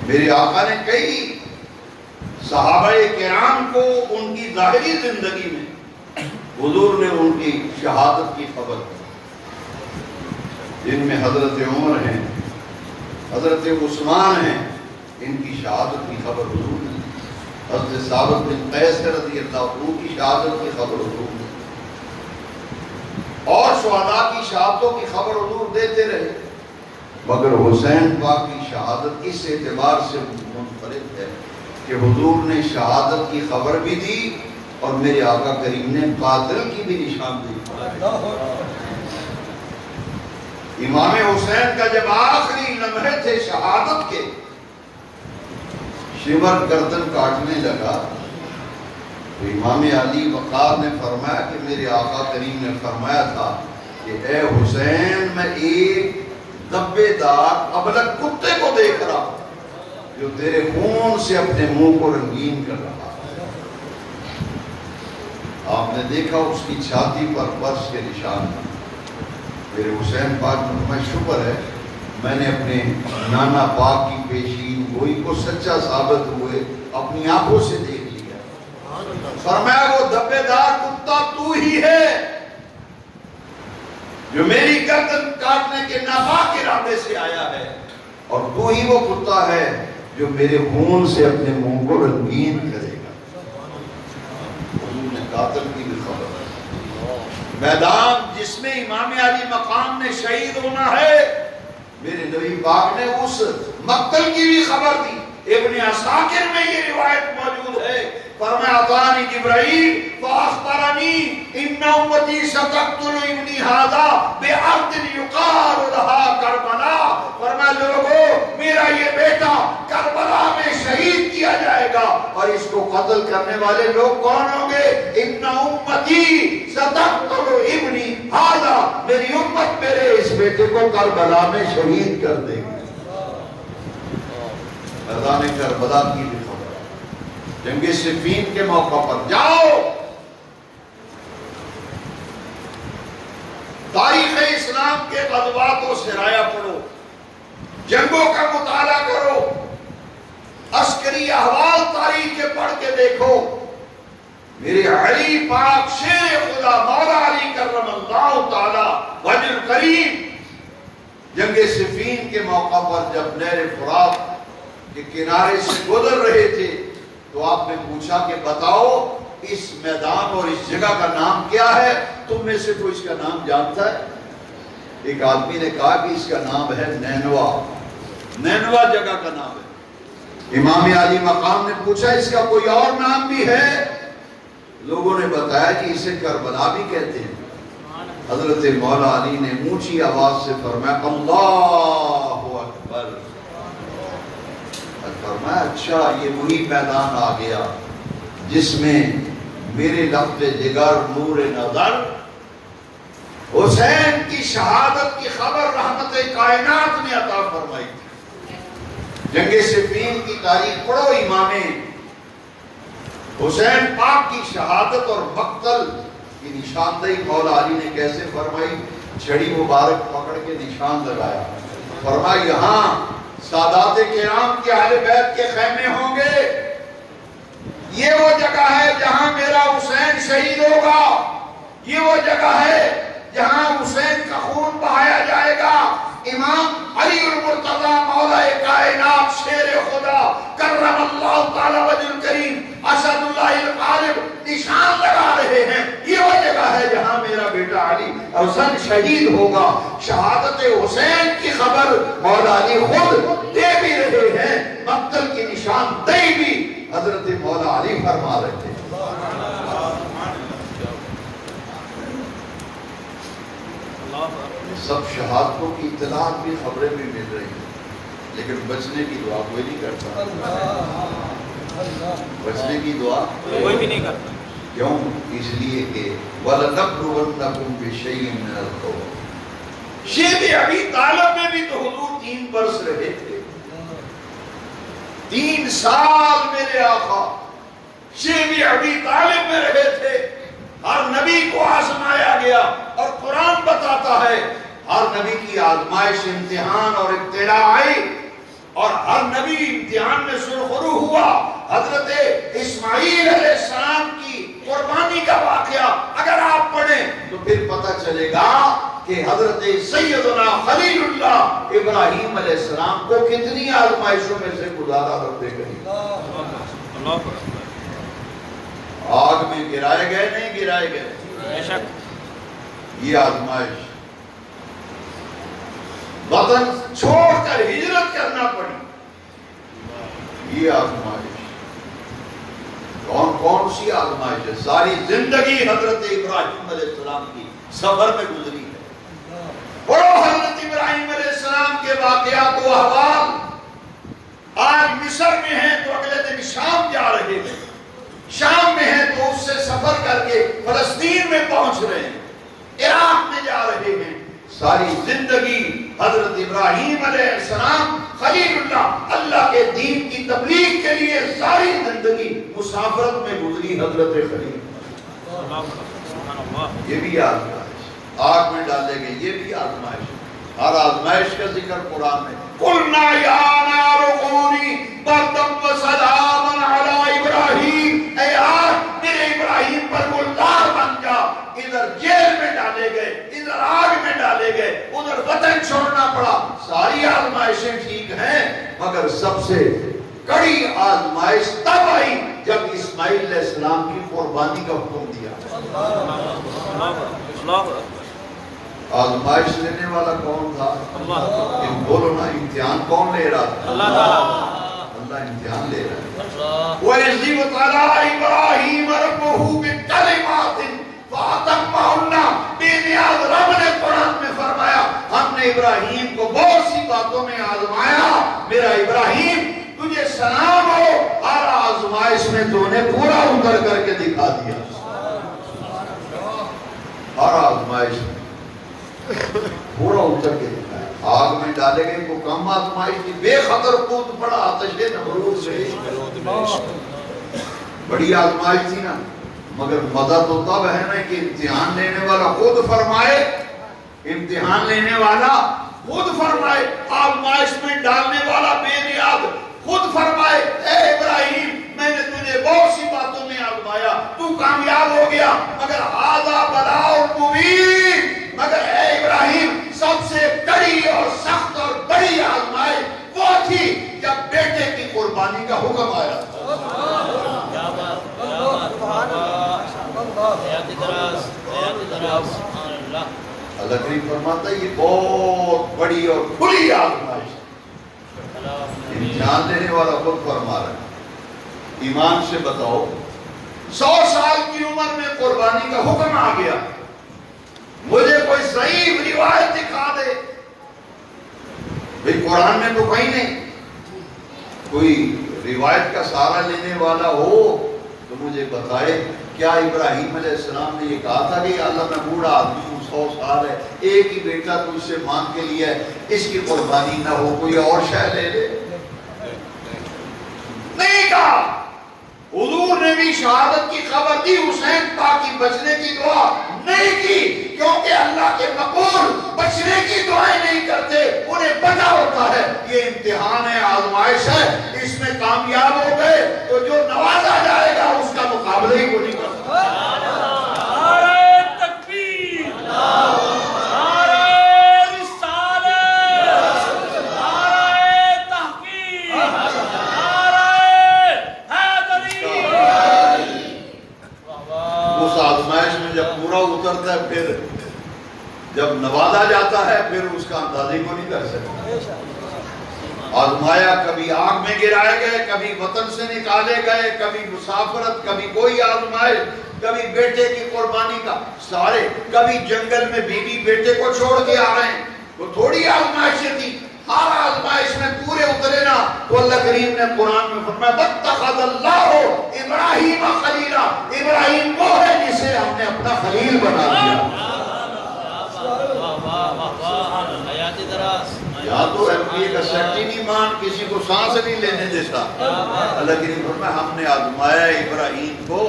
میرے آقا نے کئی صحابہ کرام کو ان کی ظاہری زندگی میں حضور نے ان کی شہادت کی خبر دی، جن میں حضرت عمر ہیں، حضرت عثمان ہیں، ان کی شہادت کی خبر حضور نے. حضرت ثابت بن قیس رضی اللہ عنہ کی شہادت کی خبر حضور نے، اور شہداء کی شہادتوں کی خبر حضور دیتے رہے. مگر حسین پاک کی شہادت اس اعتبار سے منفرد ہے کہ حضور نے شہادت کی خبر بھی دی اور میرے آقا کریم نے قاتل کی بھی نشاندہی دی. امام حسین کا جب آخری لمحے تھے شہادت کے، شمر گردن کاٹنے لگا تو امام علی وقار نے فرمایا کہ میرے آقا کریم نے فرمایا تھا کہ اے حسین میں ایک دبے دار ابلک کتے کو دیکھ رہا جو تیرے خون سے اپنے منہ کو رنگین کر رہا. آپ نے دیکھا اس کی چھاتی پر برس کے نشان. میرے حسین پاک میں شکر ہے میں نے اپنے نانا پاک کی پیشین گوئی کو سچا ثابت ہوئے اپنی آنکھوں سے دیکھ لیا. فرمایا وہ دبے دار کتا تو ہی ہے جو میری گردن کاٹنے کے ناپاک ارادے سے آیا ہے، اور تو ہی وہ کتا ہے جو میرے خون سے اپنے منہ کو رنگین کرے گا. حضور نے قاتل کی بھی خبر ہے. میدان جس میں امام علی مقام نے شہید ہونا ہے، میرے نبی پاک نے اس مقتل کی بھی خبر دی. ابن عساکر میں یہ روایت موجود ہے فرمایا اتانی جبرائیل فاخبرنی ان امتی ستقتل ابنی ھذا بارض یقال لها کربلا، فرمایا لوگوں میرا یہ بیٹا کربلا میں شہید کیا جائے گا، اور اس کو قتل کرنے والے لوگ کون ہوں گے؟ ان امتی ستقتل ابنی ھذا، میری امت میرے اس بیٹے کو کربلا میں شہید کر دے گی۔ میدان کربلا کی بھی خبر ہے، جنگ صفین کے موقع پر جاؤ، تاریخ اسلام کے غزوات و سرایا پڑھو، جنگوں کا مطالعہ کرو، عسکری احوال تاریخ کے پڑھ کے دیکھو۔ میرے علی پاک شیر خدا مولا علی کرم اللہ تعالی وجہ کریم جنگ صفین کے موقع پر جب نہر فرات کے کنارے سے گزر رہے تھے تو آپ نے پوچھا کہ بتاؤ اس میدان اور اس جگہ کا نام کیا ہے؟ تم میں سے کوئی اس کا نام جانتا ہے؟ ایک آدمی نے کہا کہ اس کا نام ہے نینوا، نینوا جگہ کا نام ہے۔ امام علی مقام نے پوچھا اس کا کوئی اور نام بھی ہے؟ لوگوں نے بتایا کہ اسے کربلا بھی کہتے ہیں۔ حضرت مولا علی نے اونچی آواز سے فرمایا اللہ اکبر، فرمایا اچھا یہ وہی میدان آ گیا جس میں میرے لفظ جگر نور نظر حسین کی شہادت کی خبر رحمت کائنات نے عطا فرمائی تھی۔ جنگ صفین کی تاریخ پڑھو، امام حسین پاک کی شہادت اور مقتل کی نشاندہی مولا علی نے کیسے فرمائی؟ چھڑی مبارک پکڑ کے نشان لگایا، فرمایا یہاں سادات کرام کے اہل بیت کے خیمے ہوں گے، یہ وہ جگہ ہے جہاں میرا حسین شہید ہوگا، یہ وہ جگہ ہے جہاں حسین کا خون بہایا جائے گا۔ امام علی المرتضی مولا کائنات شیر خدا کرم اللہ تعالی وجہ کریم اسد اللہ الغالب نشان لگا رہے ہیں، یہ وہ جگہ ہے جہاں میرا بیٹا علی حسن شہید ہوگا۔ شہادت حسین کی خبر مولا علی خود دے بھی رہے ہیں، مقتل کی نشان دہی بھی حضرت مولا علی فرما رہے تھے۔ سب شہادتوں کی اطلاع بھی خبریں بھی مل رہی ہیں، لیکن بچنے کی دعا کوئی نہیں کرتا، بچنے کی دعا کوئی بھی نہیں کرتا۔ کیوں؟ اس لیے کہ وَلَنَبْلُوَنَّكُمْ بِشَيْءٍ مِّنَ الْخَوْفِ، شیب ابی طالب میں بھی تو حضور 3 برس رہے تھے، 3 سال میرے آقا شیب ابی طالب میں رہے تھے۔ ہر نبی کو آزمایا گیا، اور قرآن بتاتا ہے ہر نبی کی آزمائش امتحان اور ابتلا آئی، اور ہر نبی امتحان میں سرخرو ہوا۔ حضرت اسماعیل علیہ السلام کی قربانی کا واقعہ اگر آپ پڑھیں تو پھر پتہ چلے گا کہ حضرت سیدنا خلیل اللہ ابراہیم علیہ السلام کو کتنی آزمائشوں میں سے گزارا رب کریم۔ آگ میں گرائے گئے نہیں گرائے گئے، بے شک یہ آزمائش، وطن چھوڑ کر ہجرت کرنا پڑی، یہ آزمائش۔ کون سی آزمائش ہے؟ ساری زندگی حضرت ابراہیم علیہ السلام کی سفر میں گزری ہے۔ پڑھو حضرت ابراہیم علیہ السلام کے واقعات و احوال۔ آج مصر میں ہیں تو اگلے دن شام جا رہے ہیں، شام میں ہیں تو اس سے سفر کر کے فلسطین میں پہنچ رہے ہیں، عراق میں جا رہے ہیں۔ ساری زندگی حضرت ابراہیم علیہ السلام خلیل اللہ، اللہ کے دین کی تبلیغ کے لیے ساری زندگی مسافرت میں گزری حضرت خلیل۔ یہ بھی آزمائش، آگ میں ڈالے گئے، یہ بھی آزمائش۔ ہر آزمائش کا ذکر قرآن میں، قُلْنَا يَا نَارُ كُونِي بَرْدًا وَسَلَامًا عَلَىٰ إِبْرَاهِيمَ، اے آگ میرے ابراہیم پر گلزار بن جا۔ ادھر جیل میں ڈالے گئے، ادھر آگ میں ڈالے گئے، ادھر وطن چھوڑنا پڑا۔ ساری آزمائشیں ٹھیک ہیں، مگر سب سے کڑی آزمائش تب آئی جب اسماعیل علیہ السلام کی قربانی کا حکم دیا۔ آزمائش لینے والا کون تھا؟ بولو نا، امتحان کون لے رہا تھا؟ اللہ تعالیٰ۔ اللہ امتحان لے رہا ہے۔ وَإِذْ ابْتَلَىٰ إِبْرَاهِيمَ رَبُّهُ بِكَلِمَاتٍ فَأَتَمَّهُنَّ۔ بے نیاز رب نے قرآن میں فرمایا ہم نے ابراہیم کو بہت سی باتوں میں آزمایا، میرا ابراہیم تجھے سلام ہو، ہر آزمائش میں تو نے پورا اتر کر کے دکھا دیا، ہر آزمائش میں پورا اتر کے دکھایا۔ آگ میں ڈالے گئے کو کم آزمائش تھی، بے خطر کود پڑا آتش نمرود سے، بڑی آزمائش تھی نا، مگر مزہ تو تب ہے نا کہ امتحان لینے والا خود فرمائے، امتحان لینے والا خود فرمائے، آزمائش میں ڈالنے والا بے نیاز خود فرمائے اے ابراہیم میں نے تجھے بہت سی باتوں میں آزمایا، تو کامیاب ہو گیا، مگر ھذا بلاء مبین، مگر اے ابراہیم سب سے کڑی اور سخت اور بڑی آزمائش وہ تھی جب بیٹے کی قربانی کا حکم آیا۔ اللہ کریم فرماتا ہے یہ بہت بڑی اور کھلی آزمائش، امتحان لینے والا خود فرما رہا ہے۔ ایمان سے بتاؤ 100 سال کی عمر میں قربانی کا حکم آ گیا، مجھے کوئی ضعیف روایت دکھا دے، بھئی قرآن میں تو کہیں نہیں، کوئی روایت کا سہارا لینے والا ہو تو مجھے بتائے کیا ابراہیم علیہ السلام نے یہ کہا تھا کہ اللہ میں بوڑھا آدمی ہوں 100 سال ہے، ایک ہی بیٹا تو اس سے مانگ کے لیا ہے، اس کی قربانی نہ ہو کوئی اور شے لے لے؟ نہیں کہا۔ حضور نے بھی شہادت کی خبر دی، حسین تاکہ بچنے کی دعا نہیں کی، کیونکہ اللہ کے مقبول بچنے کی دعائیں نہیں کرتے، انہیں پتہ ہوتا ہے یہ امتحان ہے، آزمائش ہے، اس میں کامیاب ہو گئے تو جو نوازا جائے گا اس کا مقابلہ ہی کوئی نہیں کر سکتا۔ نعرہ تکبیر، نعرہ رسالت، نعرہ تحقیق، نعرہ حیدری۔ اس آزمائش میں جب پورا اترتا ہے پھر جب نوازا جاتا ہے پھر اس کا اندازے کو نہیں کر سکتا۔ آزمایا، کبھی آگ میں گرائے گئے، کبھی وطن سے نکالے گئے، کبھی مسافرت، کبھی کوئی آزمائش، کبھی بیٹے کی قربانی کا سارے، کبھی جنگل میں بیوی بیٹے کو چھوڑ کے آ رہے ہیں، وہ تھوڑی آزمائشیں تھی، ہر آزمائش میں پورے اترے نا تو اللہ کریم نے قرآن میں فرمایا وَاتَّخَذَ اللَّهُ إِبْرَاهِيمَ خَلِيلًا، ابراہیم وہ ہے جسے ہم نے اپنا خلیل بنا دیا۔ یا تو ایم کا سیکٹی نہیں مان، کسی کو سانس نہیں لینے دیتا۔ اللہ کریم فرمایا ہم نے آزمایا ابراہیم کو،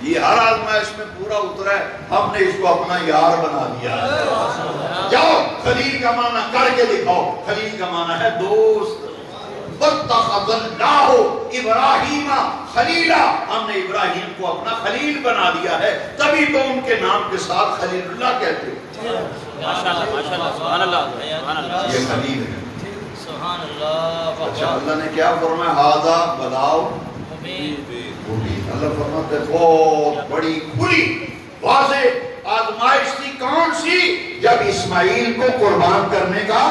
یہ ہر آزمائش میں پورا اترا ہے، ہم نے اس کو اپنا یار بنا دیا۔ جاؤ خلیل کا معنی کر کے دکھاؤ، خلیل کا معنی ہے دوست۔ وَاتَّخَذَ اللَّهُ إِبْرَاهِيمَ خَلِيلًا، ہم نے ابراہیم کو اپنا خلیل بنا دیا ہے، تبھی تو ان کے نام کے ساتھ خلیل اللہ کہتے ہیں۔ ماشاءاللہ ماشاءاللہ، سبحان اللہ سبحان اللہ، یہ خلیل ہے۔ سبحان اللہ۔ اچھا اللہ نے کیا فرمایا ھذا بلاء مبین، اللہ فرماتے ہیں بہت بڑی کھلی واضح آزمائش تھی، کون سی؟ جب اسماعیل کو قربان کرنے کا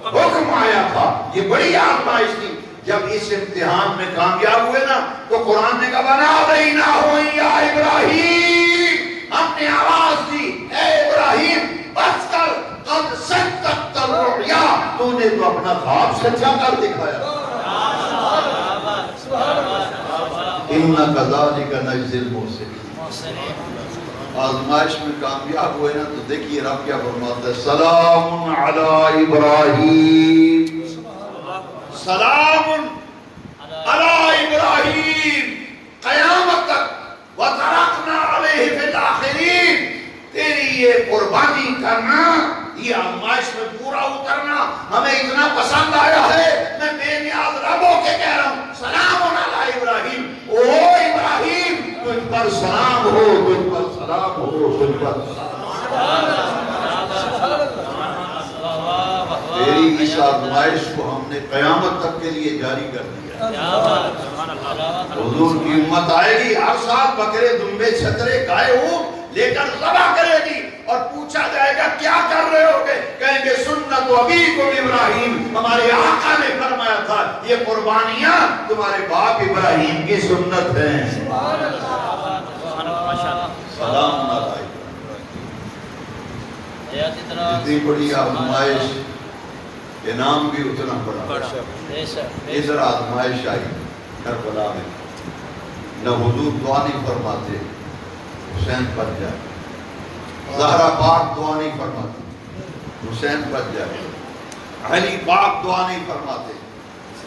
حکم آیا تھا، یہ بڑی آزمائش تھی۔ جب اس امتحان میں کامیاب ہوئے نا تو قرآن نے کہا وَنَادَيْنَاهُ يَا إِبْرَاهِيمُ، ہم نے آواز دی اے ابراہیم بس کر، قد صدقت الرؤیا، تو نے تو اپنا خواب سچا کر دکھایا۔ اِنَّا كَذَلِكَ نَجْزِي الْمُحْسِنِينَ۔ آزمائش میں کامیاب ہوئے نا تو دیکھیے رب کیا فرماتا ہے سلام علی ابراہیم، سلام علی ابراہیم قیامت تک، وَتَرَكْنَا عَلَيْهِ فِي الْآخِرِينَ۔ تیری یہ قربانی کرنا، یہ آزمائش میں پورا اترنا ہمیں اتنا پسند آیا ہے، میں بے نیاز رب ہو کے کہہ رہا ہوں سلام علی ابراہیم، او ابراہیم تجھ پر سلام ہو، تجھ پر سلام ہو، تجھ پر تیری اس آزمائش کو ہم نے قیامت تک کے لیے جاری کر دیا۔ حضور کی امت آئے گی، ہر سال بکرے دمبے چھترے گائے ہوں لے کر ذبح کرے گی، اور پوچھا جائے گا کیا کر رہے ہوگے؟ کہیں گے سنت ابیکم ابراہیم، ہمارے آقا نے فرمایا تھا یہ قربانیاں تمہارے باپ ابراہیم کی سنت ہیں۔ سلام علیکم۔ اتنی بڑی آزمائش، انعام بھی اتنا بڑا۔ ادھر آزمائش آئی کربلا میں، نہ حضور دعا نہیں فرماتے حسین بچ جائے، زہرا پاک دعا نہیں فرماتے حسین بچ جائے، علی پاک دعا نہیں فرماتے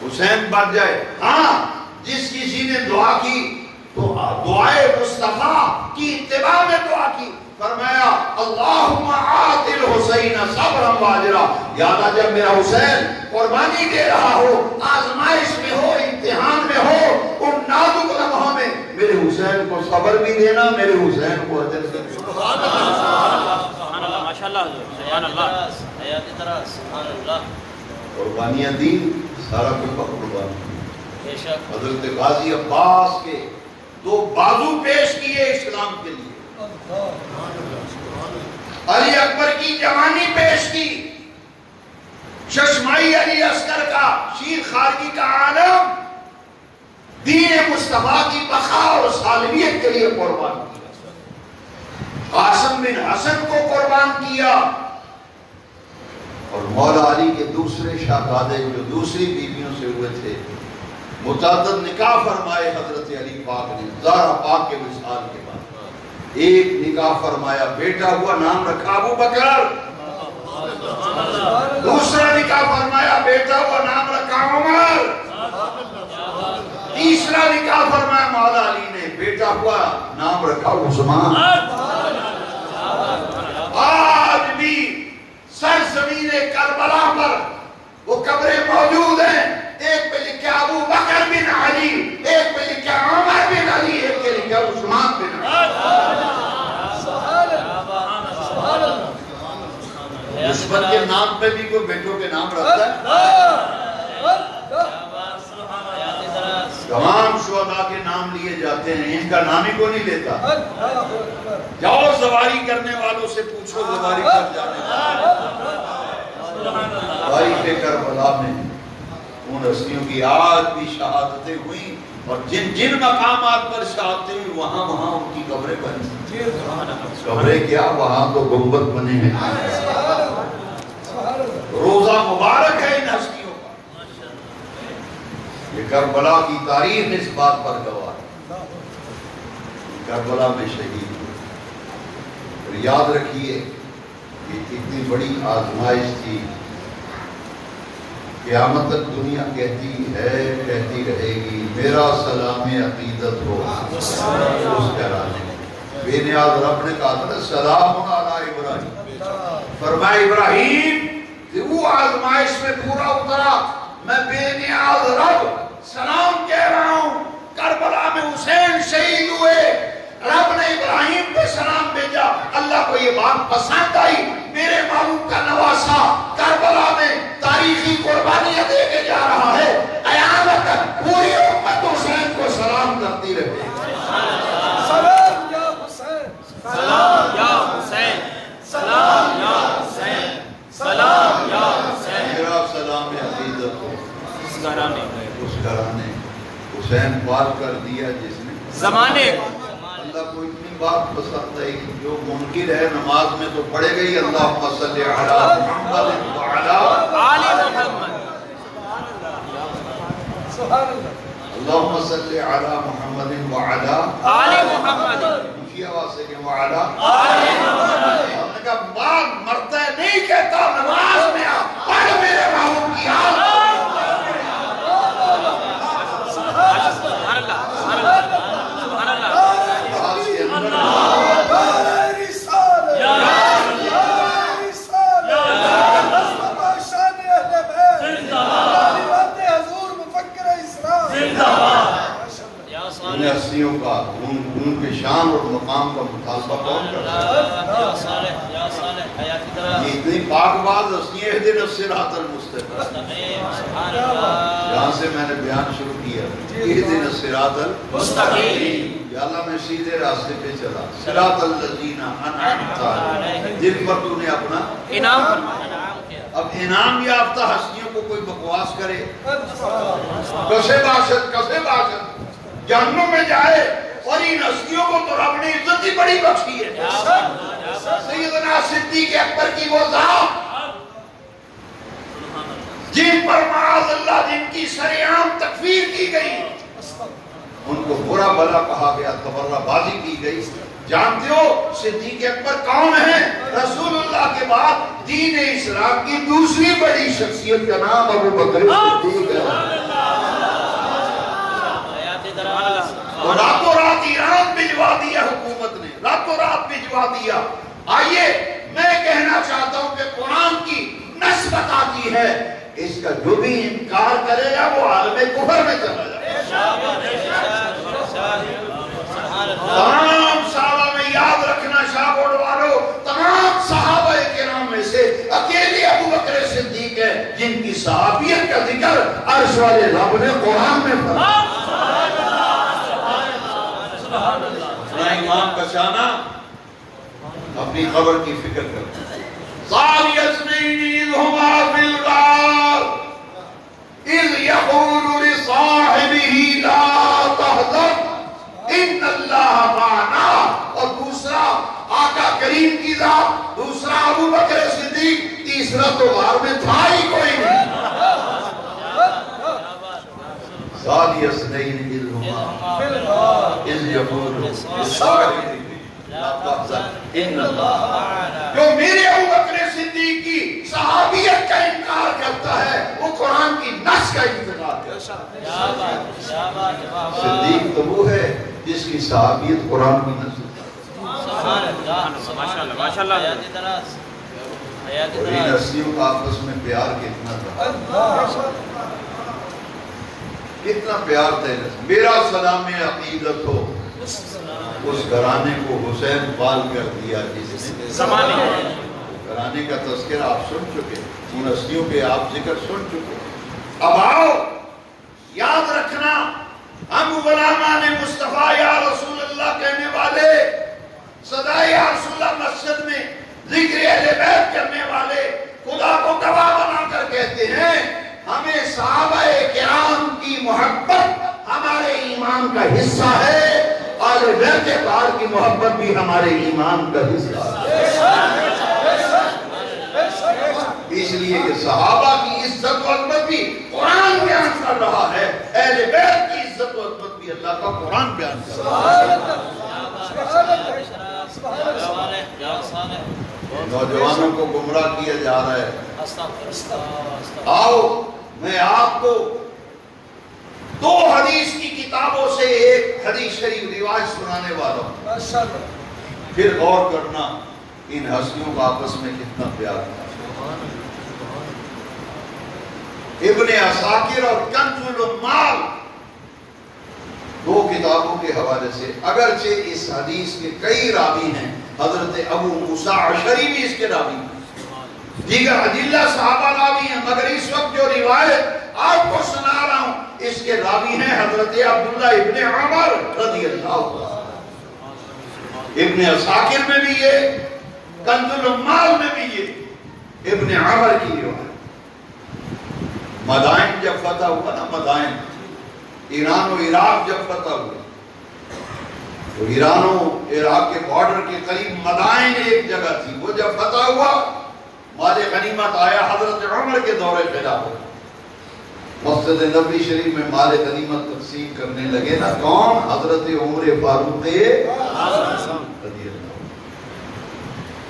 حسین بچ جائے۔ ہاں جس کسی نے دعا کی تو دعائے مصطفیٰ کی اتباع میں دعا کی، فرمایا اللہم آت الحسین صبرا واجرا، یادا جب میرا حسین قربانی دے رہا ہو، آزمائش میں ہو، امتحان میں ہو، ان نازک لمحوں میں میرے حسین کو صبر بھی دینا، میرے حسین کو اجر بھی دینا۔ سبحان اللہ، ماشاءاللہ حضور، سبحان اللہ، سبحان اللہ۔ قربانیاں دی، سارا کچھ قربانی۔ حضرت غازی عباس کے 2 بازو پیش کیے اسلام کے لیے، علی اکبر کی جوانی پیش کی، چشمائی علی اصغر کا، شیر خارجی کا عالم، دین مصطفیٰ کی بقا اور سالمیت کے لیے قربان کیا، قاسم بن حسن کو قربان کیا، اور مولا علی کے دوسرے شہزادے جو دوسری بیویوں سے ہوئے تھے، متعدد نکاح فرمائے حضرت علی پاک نے زہرا پاک کے وصال کے بعد۔ ایک نکاح فرمایا، بیٹا ہوا، نام رکھا ابو بکر، دوسرا نکاح فرمایا، بیٹا ہوا، نام رکھا عمر، تیسرا نکاح فرمایا مولا علی نے، بیٹا ہوا، نام رکھا عثمان۔ آج بھی سرزمین کربلا پر وہ قبریں موجود ہیں، ایک پہ لکھا ابو بکر بن علی، ایک پہ لکھا عمر بن علی، ایک پہ لکھا عثمان بن علی۔ دشمن کے نام پہ بھی کوئی بیٹوں کے نام رکھتا ہے؟ تمام شہداء کے نام لیے جاتے ہیں، ان کا نام ہی کو نہیں لیتا۔ جاؤ سواری کرنے والوں سے پوچھو سواری کر جانے تاریخ کربلا میں ان ہستیوں کی آج بھی شہادتیں ہوئیں، اور جن جن مقامات پر شہادتیں ہوئی وہاں ان کی قبریں بنی۔ قبریں کیا، وہاں تو گنبد بنے ہیں۔ روزہ مبارک ہے ان ہستیوں کا۔ یہ کربلا کی تاریخ اس بات پر گواہ ہے، کربلا میں شہید ہوئے۔ اور یاد رکھیے یہ اتنی بڑی آزمائش تھی، قیامت تک دنیا کہتی ہے، کہتی رہے گی میرا سلام عقیدت ہو اس گھرانے میں۔ بے نیاز رب نے کہا تھا سلام علی ابراہیم، فرمایا ابراہیم کہ وہ آزمائش میں پورا اترا، میں بے نیاز رب سلام کہہ رہا ہوں۔ کربلا میں حسین شہید ہوئے، رب نے ابراہیم پہ سلام بھیجا، اللہ کو یہ بات پسند آئی، میرے معلوم کا نواسا کربلا میں تاریخی قربانیاں دے کے جا رہا ہے، قیامت تک پوری امت حسین کو سلام کرتی رہے۔ سلام یا حسین، سلام یا حسین، سلام یا حسین، سلام یا حسین۔ میرا سلام عقیدت ہو اس گھرانے اس گھرانے، حسین پار کر دیا جس نے زمانے اللہ کو اتنی بات پسند ہے کہ جو منکر ہے نماز میں تو پڑھے گئی اللہم صلی علی محمد وعلی آل محمد، سبحان اللہ، اللہم صلی علی محمد وعلی آل محمد، اونچی آواز سے کہ وعلی آل محمد۔ ہم نے کہا بعد مرتا ہے نہیں کہتا، نماز میں پڑھ میرے محبوب کی آل۔ سبحان اللہ، سبحان اللہ، سبحان اللہ۔ آج کے اندر نعرہ رسالت، نعرہ رسالت، مصطفیٰ شان اہل بیت، تعلیمات حضور مفکر اسلام، یا ان ہستیوں کا ان کے شان اور مقام کا مطالبہ کون کرتا ہے؟ یا صالح یا صالح حیاتی طرح یہ اتنی پاک باز ہستیاں اہدنا الصراط المستقیم. سبحان اللہ یہاں سے میں نے بیان شروع کیا اہدنا الصراط مستقیم یا اللہ میں سیدھے راستے پہ چلا صراط الذین انعمت علیہم جن پر تو نے اپنا انعام فرمایا اب انعام یافتہ ہستیوں کو کوئی بکواس کرے کسے باشد جہنم میں جائے اور ان ہستیوں کو تو رب نے عزت ہی بڑی بخشی ہے. سیدنا صدیق اکبر کی وہ ذات جن پر معاذ اللہ جن کی سرعام تکفیر کی گئی ان کو برا بلا کہا گیا تبرہ بازی کی گئی. جانتے ہو صدیق اکبر کون ہیں؟ رسول اللہ کے بعد دین اسلام کی دوسری بڑی شخصیت کا نام ابو بکر صدیق ہے. اور راتوں رات ایران بھجوا دیا حکومت نے راتوں رات بھجوا دیا. آئیے میں کہنا چاہتا ہوں کہ قرآن کی نص بتاتی ہے اس کا جو بھی انکار کرے گا وہ عالم کفر میں چلا جائے. تمام صحابہ میں یاد رکھنا شاہ بورڈ والوں تمام صحابہ کرام میں سے اکیلے ابو بکر صدیق ہے جن کی صحابیت کا ذکر عرش والے رب نے قرآن میں فرمایا. امام کشانہ اپنی خبر کی فکر کرتا ہے. ثانی اثنین اذ ہما فی الغار اذ یقول لصاحبہ لا تحزن ان اللہ معنا. اور دوسرا آقا کریم کی ذات دوسرا ابو بکر صدیق تیسرا تو غار میں تھا ہی کوئی نہیں. ثانی اثنین اذ ہما فی الغار اذ یقول لصاحبہ لا تحزن ان اللہ معنا. جو میرے ابو بکر صدیق کی صحابیت کا انکار کرتا ہے وہ قرآن کی نص کا انکار کرتا ہے. صدیق تو وہ ہے جس کی صحابیت قرآن کی نص اور ان ہستیوں کا آپس میں پیار کتنا تھا کتنا پیار تھا. میرا سلام عقیدت ہو اس گھرانے کو حسین پال کر دیا جس نے گھرانے کا تذکرہ آپ سن چکے ان ہستیوں کے آپ ذکر سن چکے. اب آؤ یاد رکھنا ہم غلامان مصطفیٰ یا رسول اللہ کہنے والے صدائے یا رسول اللہ مسجد میں ذکر اہل بیت کرنے والے خدا کو گواہ بنا کر کہتے ہیں ہمیں صحابہ کرام کی محبت ہمارے ایمان کا حصہ ہے. اہل بیت پاک کی محبت بھی ہمارے ایمان کا حصہ ہے. اس لیے کہ صحابہ کی عزت و عظمت بھی قرآن بیان کر رہا ہے اہل بیت کی عزت و عظمت بھی اللہ کا قرآن بیان کر رہا ہے. نوجوانوں کو گمراہ کیا جا رہا ہے. آؤ میں آپ کو دو حدیث کی کتابوں سے ایک حدیث شریف روایت سنانے والا ہوں. پھر غور کرنا ان ہستیوں کا آپس میں کتنا پیار تھا. ابن عساکر اور کنز العمال دو کتابوں کے حوالے سے اگرچہ اس حدیث کے کئی راوی ہیں حضرت ابو موسیٰ عشری بھی اس کے راوی ہیں دیگر عدلہ صحابہ راوی ہیں مگر اس وقت جو روایت آپ کو سنا رہا ہوں اس کے راوی ہیں حضرت عبداللہ ابن عمر رضی اللہ عنہ. ابن عساکر میں بھی یہ کنز العمال میں بھی یہ ابن عمر کی روایت. مدائن جب فتح ہوا نا مدائن ایران و عراق جب فتح ہوئے تو ایران و عراق کے بارڈر کے قریب مدائن ایک جگہ تھی. وہ جب فتح ہوا مال غنیمت آیا حضرت عمر کے دور خلافت مسجد نبوی شریف میں مال غنیمت تقسیم کرنے لگے نا کون؟ حضرت عمر فاروق رضی اللہ.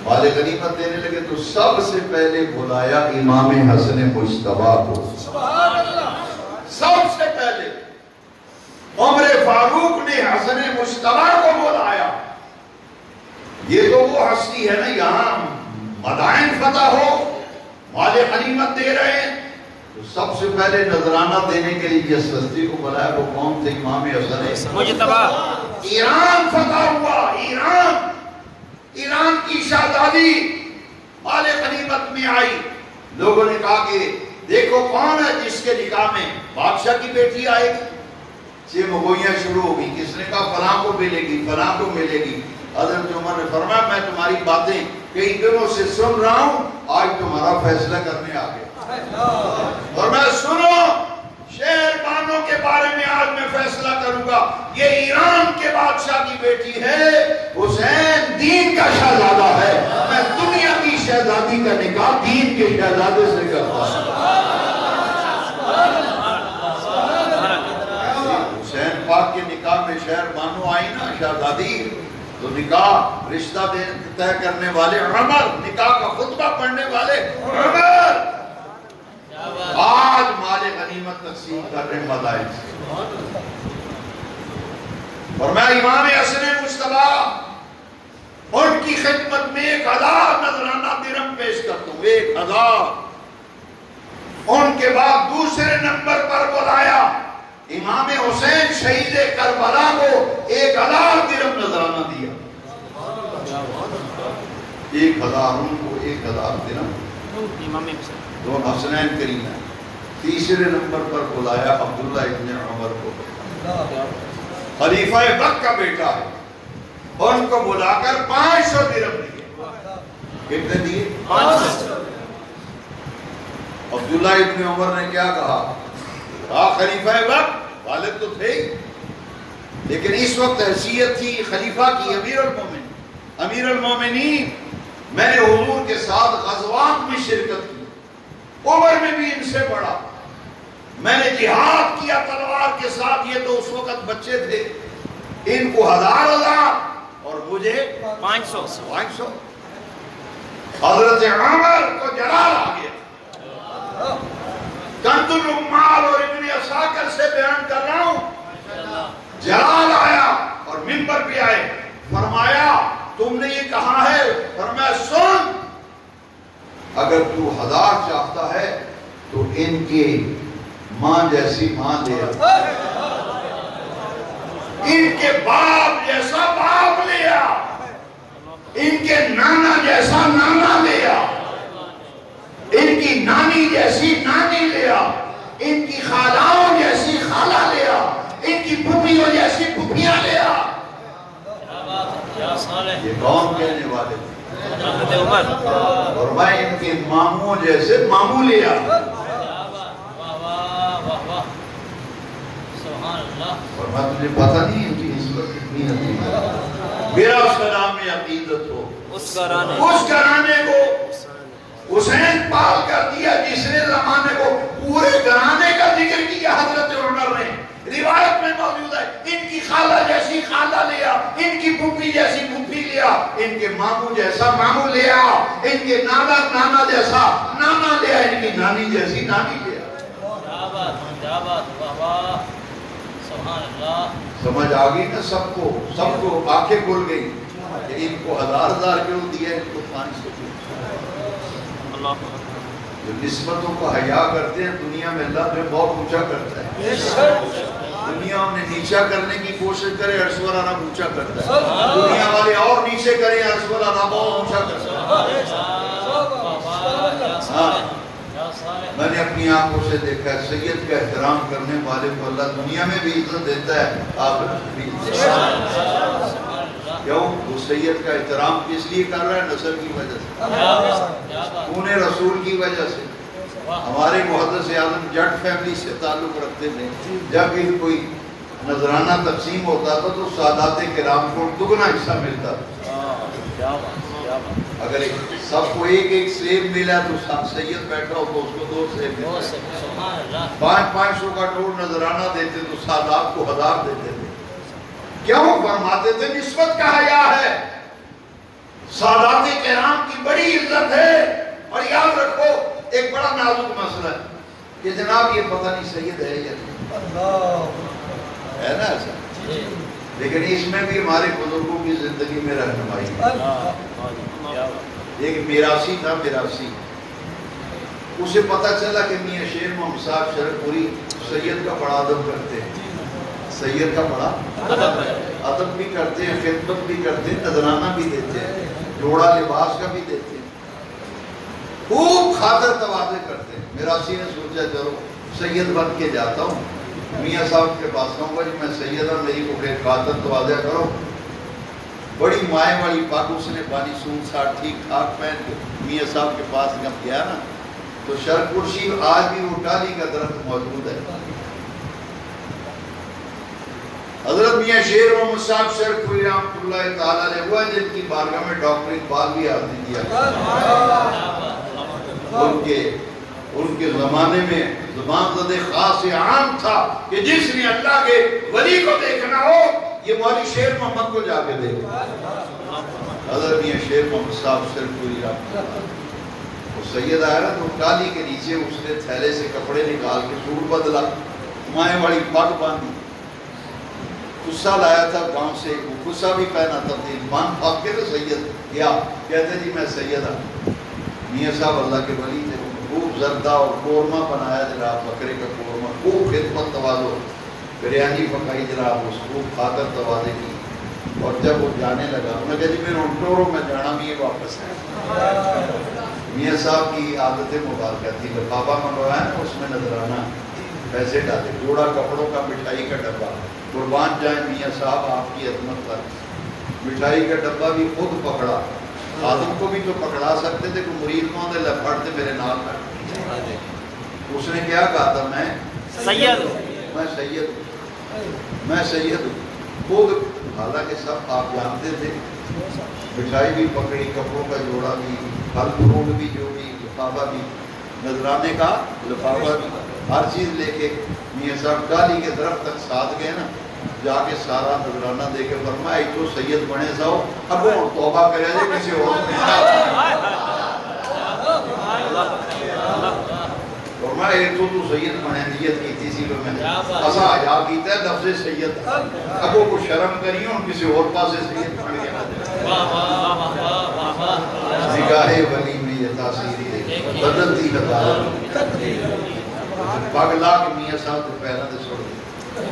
مال غنیمت دینے لگے تو سب سے پہلے بلایا امام حسن مجتبیٰ کو. سب سے پہلے عمر فاروق نے حسن مجتبیٰ کو بلایا. یہ تو وہ ہستی ہے نا یہاں مدائن فتح ہو مال غنیمت دے رہے ہیں تو سب سے پہلے نذرانہ دینے کے لیے جس ہستی کو بلایا وہ کون تھے؟ امام حسن مجتبی۔ ایران فتح ہوا، ایران کی شہزادی مال غنیمت میں آئی، لوگوں نے کہا کہ دیکھو کون ہے جس کے نکاح میں بادشاہ کی بیٹی آئے گی۔ یہ مغویاں شروع ہو گئی، کس نے کہا فلاں کو ملے گی، فلاں کو ملے گی۔ حضرت عمر نے فرمایا میں تمہاری باتیں کئی دنوں سے سن رہا ہوں، آج تمہارا فیصلہ کرنے آ گیا۔ اور میں سنو، شہر بانوں کے بارے میں آج میں فیصلہ کروں گا۔ یہ ایران کے بادشاہ کی بیٹی ہے، حسین دین کا شہزادہ ہے، میں دنیا کی شہزادی کا نکاح دین کے شہزادے سے کرتا ہوں۔ حسین پاک کے نکاح میں شہر بانو آئی نا شہزادی، تو نکاح رشتہ طے کرنے والے عمر، نکاح کا خطبہ پڑھنے والے عمر، آج مال غنیمت تقسیم کر رہے ہیں مدائن سے۔ اور میں امام حسن مجتبی ان کی خدمت میں 1000 نذرانہ درہم پیش کرتا ہوں، 1000۔ ان کے بعد دوسرے نمبر پر بلایا امام حسین شہید کربلا کو 1000 درہم نذرانہ دیا، 1000 ان کو 1000 درہم، امام حسین دو حسنین کریم ہیں۔ تیسرے نمبر پر بلایا عبداللہ ابن عمر کو، خلیفہ وقت کا بیٹا ہے، اور ان کو بلا کر 500 درہم دیے۔ کتنے دیے؟ 500۔ عبداللہ ابن عمر نے کیا کہا؟ خلیفہ وقت والد تو تھے ہی، لیکن اس وقت حیثیت تھی خلیفہ کی امیر المومنین، میں نے حضور کے ساتھ غزوات میں شرکت کی، عمر میں بھی ان سے بڑا، میں نے جہاد کیا تلوار کے ساتھ، یہ تو اس وقت بچے تھے، ان کو 1000 اور مجھے 500۔ حضرت عمر کو جلال آ گیا، کنز العمال اور ابن عساکر سے بیان کر رہا ہوں، جلال آیا اور منبر پہ آئے، فرمایا تم نے یہ کہا ہے؟ فرمایا سن، اگر تو 1000 چاہتا ہے تو ان کے ماں جیسی ماں لے آ، ان کے باپ جیسا باپ لے آ، ان کے نانا جیسا نانا لے آ، ان کی نانی جیسی نانی لے آ، ان کی خالاؤں جیسی خالہ لے آ، ان کی پھوپھیوں جیسی پھوپھیاں لے آ۔ یہ کون کہنے والے تھے؟ اور میں ان کے ماموں جیسے ماموں لے آ۔ اور میں تجھے پتہ نہیں ہے کہ اس وقت کتنی عظیم ہے، میرا اس کا نام میں عقیدت ہو، اس گھرانے کو حسین پال کر دیا جس نے زمانے کو پورے گھرانے کا ذکر کیا حضرت عمر نے، روایت میں موجود ہے، ان کی خالہ جیسی خالہ لیا، ان کی پھوپھی جیسی پھوپھی لیا، ان کے ماموں جیسا ماموں لیا، ان کے نانا جیسا نانا لیا، ان کی نانی جیسی نانی لیا۔ سمجھ آگئی نا سب کو آنکھیں کھل گئی کہ ان کو 1000 کیوں دیا، ان کو 500 کیوں۔ جو نسبتوں کو حیا کرتے ہیں دنیا میں اللہ جو بہت اونچا کرتا ہے، دنیا میں نیچا کرنے کی کوشش کرے عرش والا رب اونچا کرتا ہے، دنیا والے اور نیچے کریں عرش والا رب بہت اونچا کرتا ہے۔ میں نے اپنی آنکھوں سے دیکھا ہے سید کا احترام کرنے والے کو اللہ دنیا میں بھی عزت دیتا ہے، آخرت بھی۔ کیوں؟ وہ سید کا احترام کس لیے کر رہا ہے؟ نسل کی وجہ سے، خون رسول کی وجہ سے۔ ہمارے محدث اعظم جٹ فیملی سے تعلق رکھتے تھے، جب بھی کوئی نذرانہ تقسیم ہوتا تھا تو سادات کرام کو دگنا حصہ ملتا تھا۔ اگر سب کو ایک سیب ملا تو سید بیٹھا ہو تو اس کو 2 سیب ملتا، 500 کا ٹوٹ نذرانہ دیتے تو سادات کو 1000 دیتے تھے۔ کیوں؟ فرماتے تھے نسبت کا حیا ہے، سادات کرام کی بڑی عزت ہے۔ اور یاد رکھو ایک بڑا نازک مسئلہ ہے کہ جناب یہ پتہ نہیں سید ہے یا نہیں، ہے نا ایسا، لیکن اس میں بھی ہمارے بزرگوں کی زندگی میں رہنمائی ہے۔ ایک میراثی تھا، میراثی اسے پتہ چلا کہ میاں شیر محمد صاحب شرک پوری سید کا بڑا ادب کرتے ہیں، سید کا بڑا ادب بھی کرتے ہیں، خدمت بھی کرتے ہیں، نذرانہ بھی دیتے ہیں، جوڑا لباس کا بھی دیتے ہیں، خوب خاطر تواضع کرتے ہیں۔ میراثی نے سوچا چلو سید بن کے جاتا ہوں، میاں صاحب کے پاس کہوں گا جی میں سید ہوں، میری کو خاطر تواضع کرو۔ بڑی مائع والی پاک اس نے پانی سوٹ ساٹ ٹھیک ٹھاک پہن کے میاں صاحب کے پاس جب گیا نا تو شرک پرشی آج بھی وہ ٹالی کا درخت موجود ہے۔ حضرت میاں شیر محمد صاحب شرک پوری رحمۃ اللہ تعالیٰ علیہ وہ ہیں جن کی بارگاہ میں ڈاکٹر اقبال بھی آتے دیا ان کے زمانے میں زبان زد خاص عام تھا کہ جس نے اللہ کے ولی کو دیکھنا ہو یہ مولی شیر محمد کو جا کے دیکھا۔ حضرت میاں شیر محمد صاحب شرک پوری رحمۃ اللہ وہ سید آیا نا تو ٹالی کے نیچے اس نے تھیلے سے کپڑے نکال کے سوٹ بدلا، مائع والی پگ باندھی، قصہ لایا تھا گاؤں سے، وہ قصہ بھی پہنا تبدیل مان پاک کے تو سید گیا، کہتے جی میں سید ہوں۔ میاں صاحب اللہ کے ولی تھے، خوب زردہ اور قورمہ بنایا جناب، بکرے کا قورمہ، خوب خدمت تواضع، بریانی پکائی جناب، اس خوب خاطر تواضع کی۔ اور جب وہ جانے لگا انہوں نے کہا جی میں انٹوروں میں جانا بھی ہے واپس ہے۔ میاں صاحب کی عادت مبارکہ تھی، لفافہ منگوایا نا اس میں نذرانہ پیسے ڈالے، جوڑا کپڑوں کا، مٹھائی کا ڈبہ، قربان جائیں میاں صاحب آپ کی عظمت پر، مٹھائی کا ڈبہ بھی خود پکڑا، خادم کو بھی تو پکڑا سکتے تھے کہ مرید کون دے لپڑتے میرے نام میں۔ اس نے کیا کہا تھا میں سید میں سید ہوں، میں سید ہوں خود، حالانکہ سب آپ جانتے تھے۔ مٹھائی بھی پکڑی، کپڑوں کا جوڑا بھی، پھل فروٹ بھی، جو بھی لفافہ بھی، نذرانے کا لفافہ بھی، ہر چیز لے کے میاں صاحب ڈالی کے درخت تک ساتھ گئے نا، جا کے سارا نذرانہ دے کے فرمایا تو سید بنے ساؤ اب وہ توبہ کرے جے کسی اور فرمایا تو سید بنے نیت کی تھی سی میں اسا آیا کیتا ہے لفظ سید اب وہ شرم کری ہوں کسی اور پاس سید بن گیا نگاہ ولی میں یہ تاثیر ہے بدلتی ہے پاگلا کے میاں صاحب کے پیروں سے چھوڑ دی،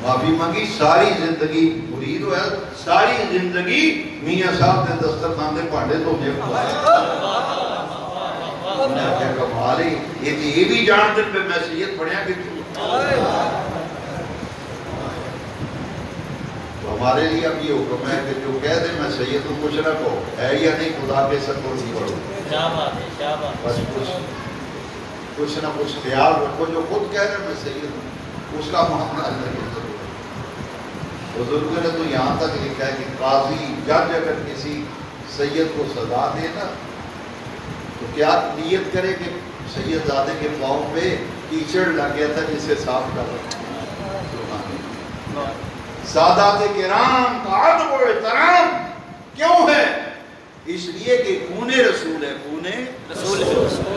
معافی مانگی، ساری زندگی مرید ہوا، ساری زندگی میاں صاحب نے دسترخوان دے پانڈے تو دے کیا کمال ہے، یہ بھی جانتے پہ میں سید پڑھیا کہ تو ہمارے لیے اب یہ حکم ہے کہ جو کہہ دے میں سید ہوں کچھ نہ کہو ہے یا نہیں، خدا کے سب کو نہیں پڑھو، بس کچھ نہ کچھ خیال رکھو، جو خود کہہ رہے میں سید ہوں اس کا معاملہ اللہ کے ضرور ہے۔ بزرگوں نے تو یہاں تک لکھا ہے کہ قاضی جج اگر کسی سید کو سزا دے نا تو کیا نیت کرے کہ سید زادے کے پاؤں پہ کیچڑ لگ گیا تھا جسے صاف کر رہا، سادات کرام کا ادب و احترام کیوں ہے؟ اس لیے کہ خون رسول ہے، خون رسول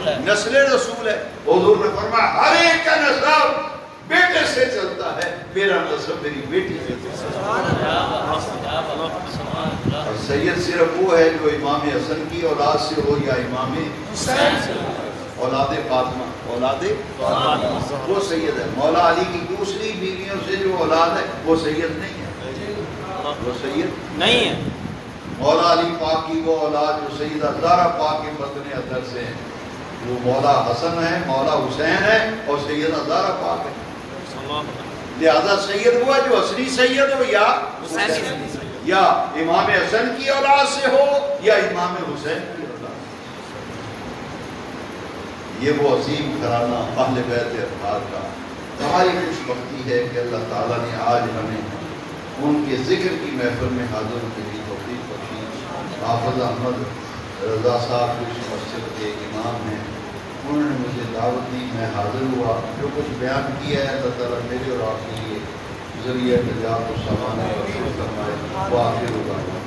ہے، نسل رسول ہے۔ حضور نے فرمایا ہر ایک کا نسب بیٹے سے چلتا ہے، میرا نسب میری بیٹی سے چلتا ہے۔ اور سید صرف وہ ہے جو امام حسن کی اولاد سے ہو یا امام حسین سے ہو، اولاد فاطمہ، اولاد وہ سید ہے۔ مولا علی کی دوسری بیویوں سے جو اولاد ہے وہ سید نہیں ہے، وہ سید نہیں ہے۔ مولا علی پاک کی وہ اولاد جو سیدہ زہرا پاک کے بطن اطہر سے ہیں وہ مولا حسن ہے، مولا حسین ہے اور سیدہ زہرا پاک ہے۔ لہذا سید ہوا جو اصلی سید ہو یا حسین یا امام حسن کی اولاد سے ہو یا امام حسین کی اولاد سے۔ یہ وہ عظیم گھرانہ اہل بیت اطہار کا ہماری خوش بختی ہے کہ اللہ تعالیٰ نے آج ہمیں ان کے ذکر کی محفل میں حاضر کے لیے توفیق بخشی۔ حافظ احمد رضا صاحب اس مسجد کے امام ہیں، انہوں نے مجھے دعوت دی، میں حاضر ہوا، جو کچھ بیان کیا ہے اللہ تعالیٰ میرے اور آپ کے لیے ذریعہ نجات و سامان ہے اور فرمائے۔ وآخر دعوانا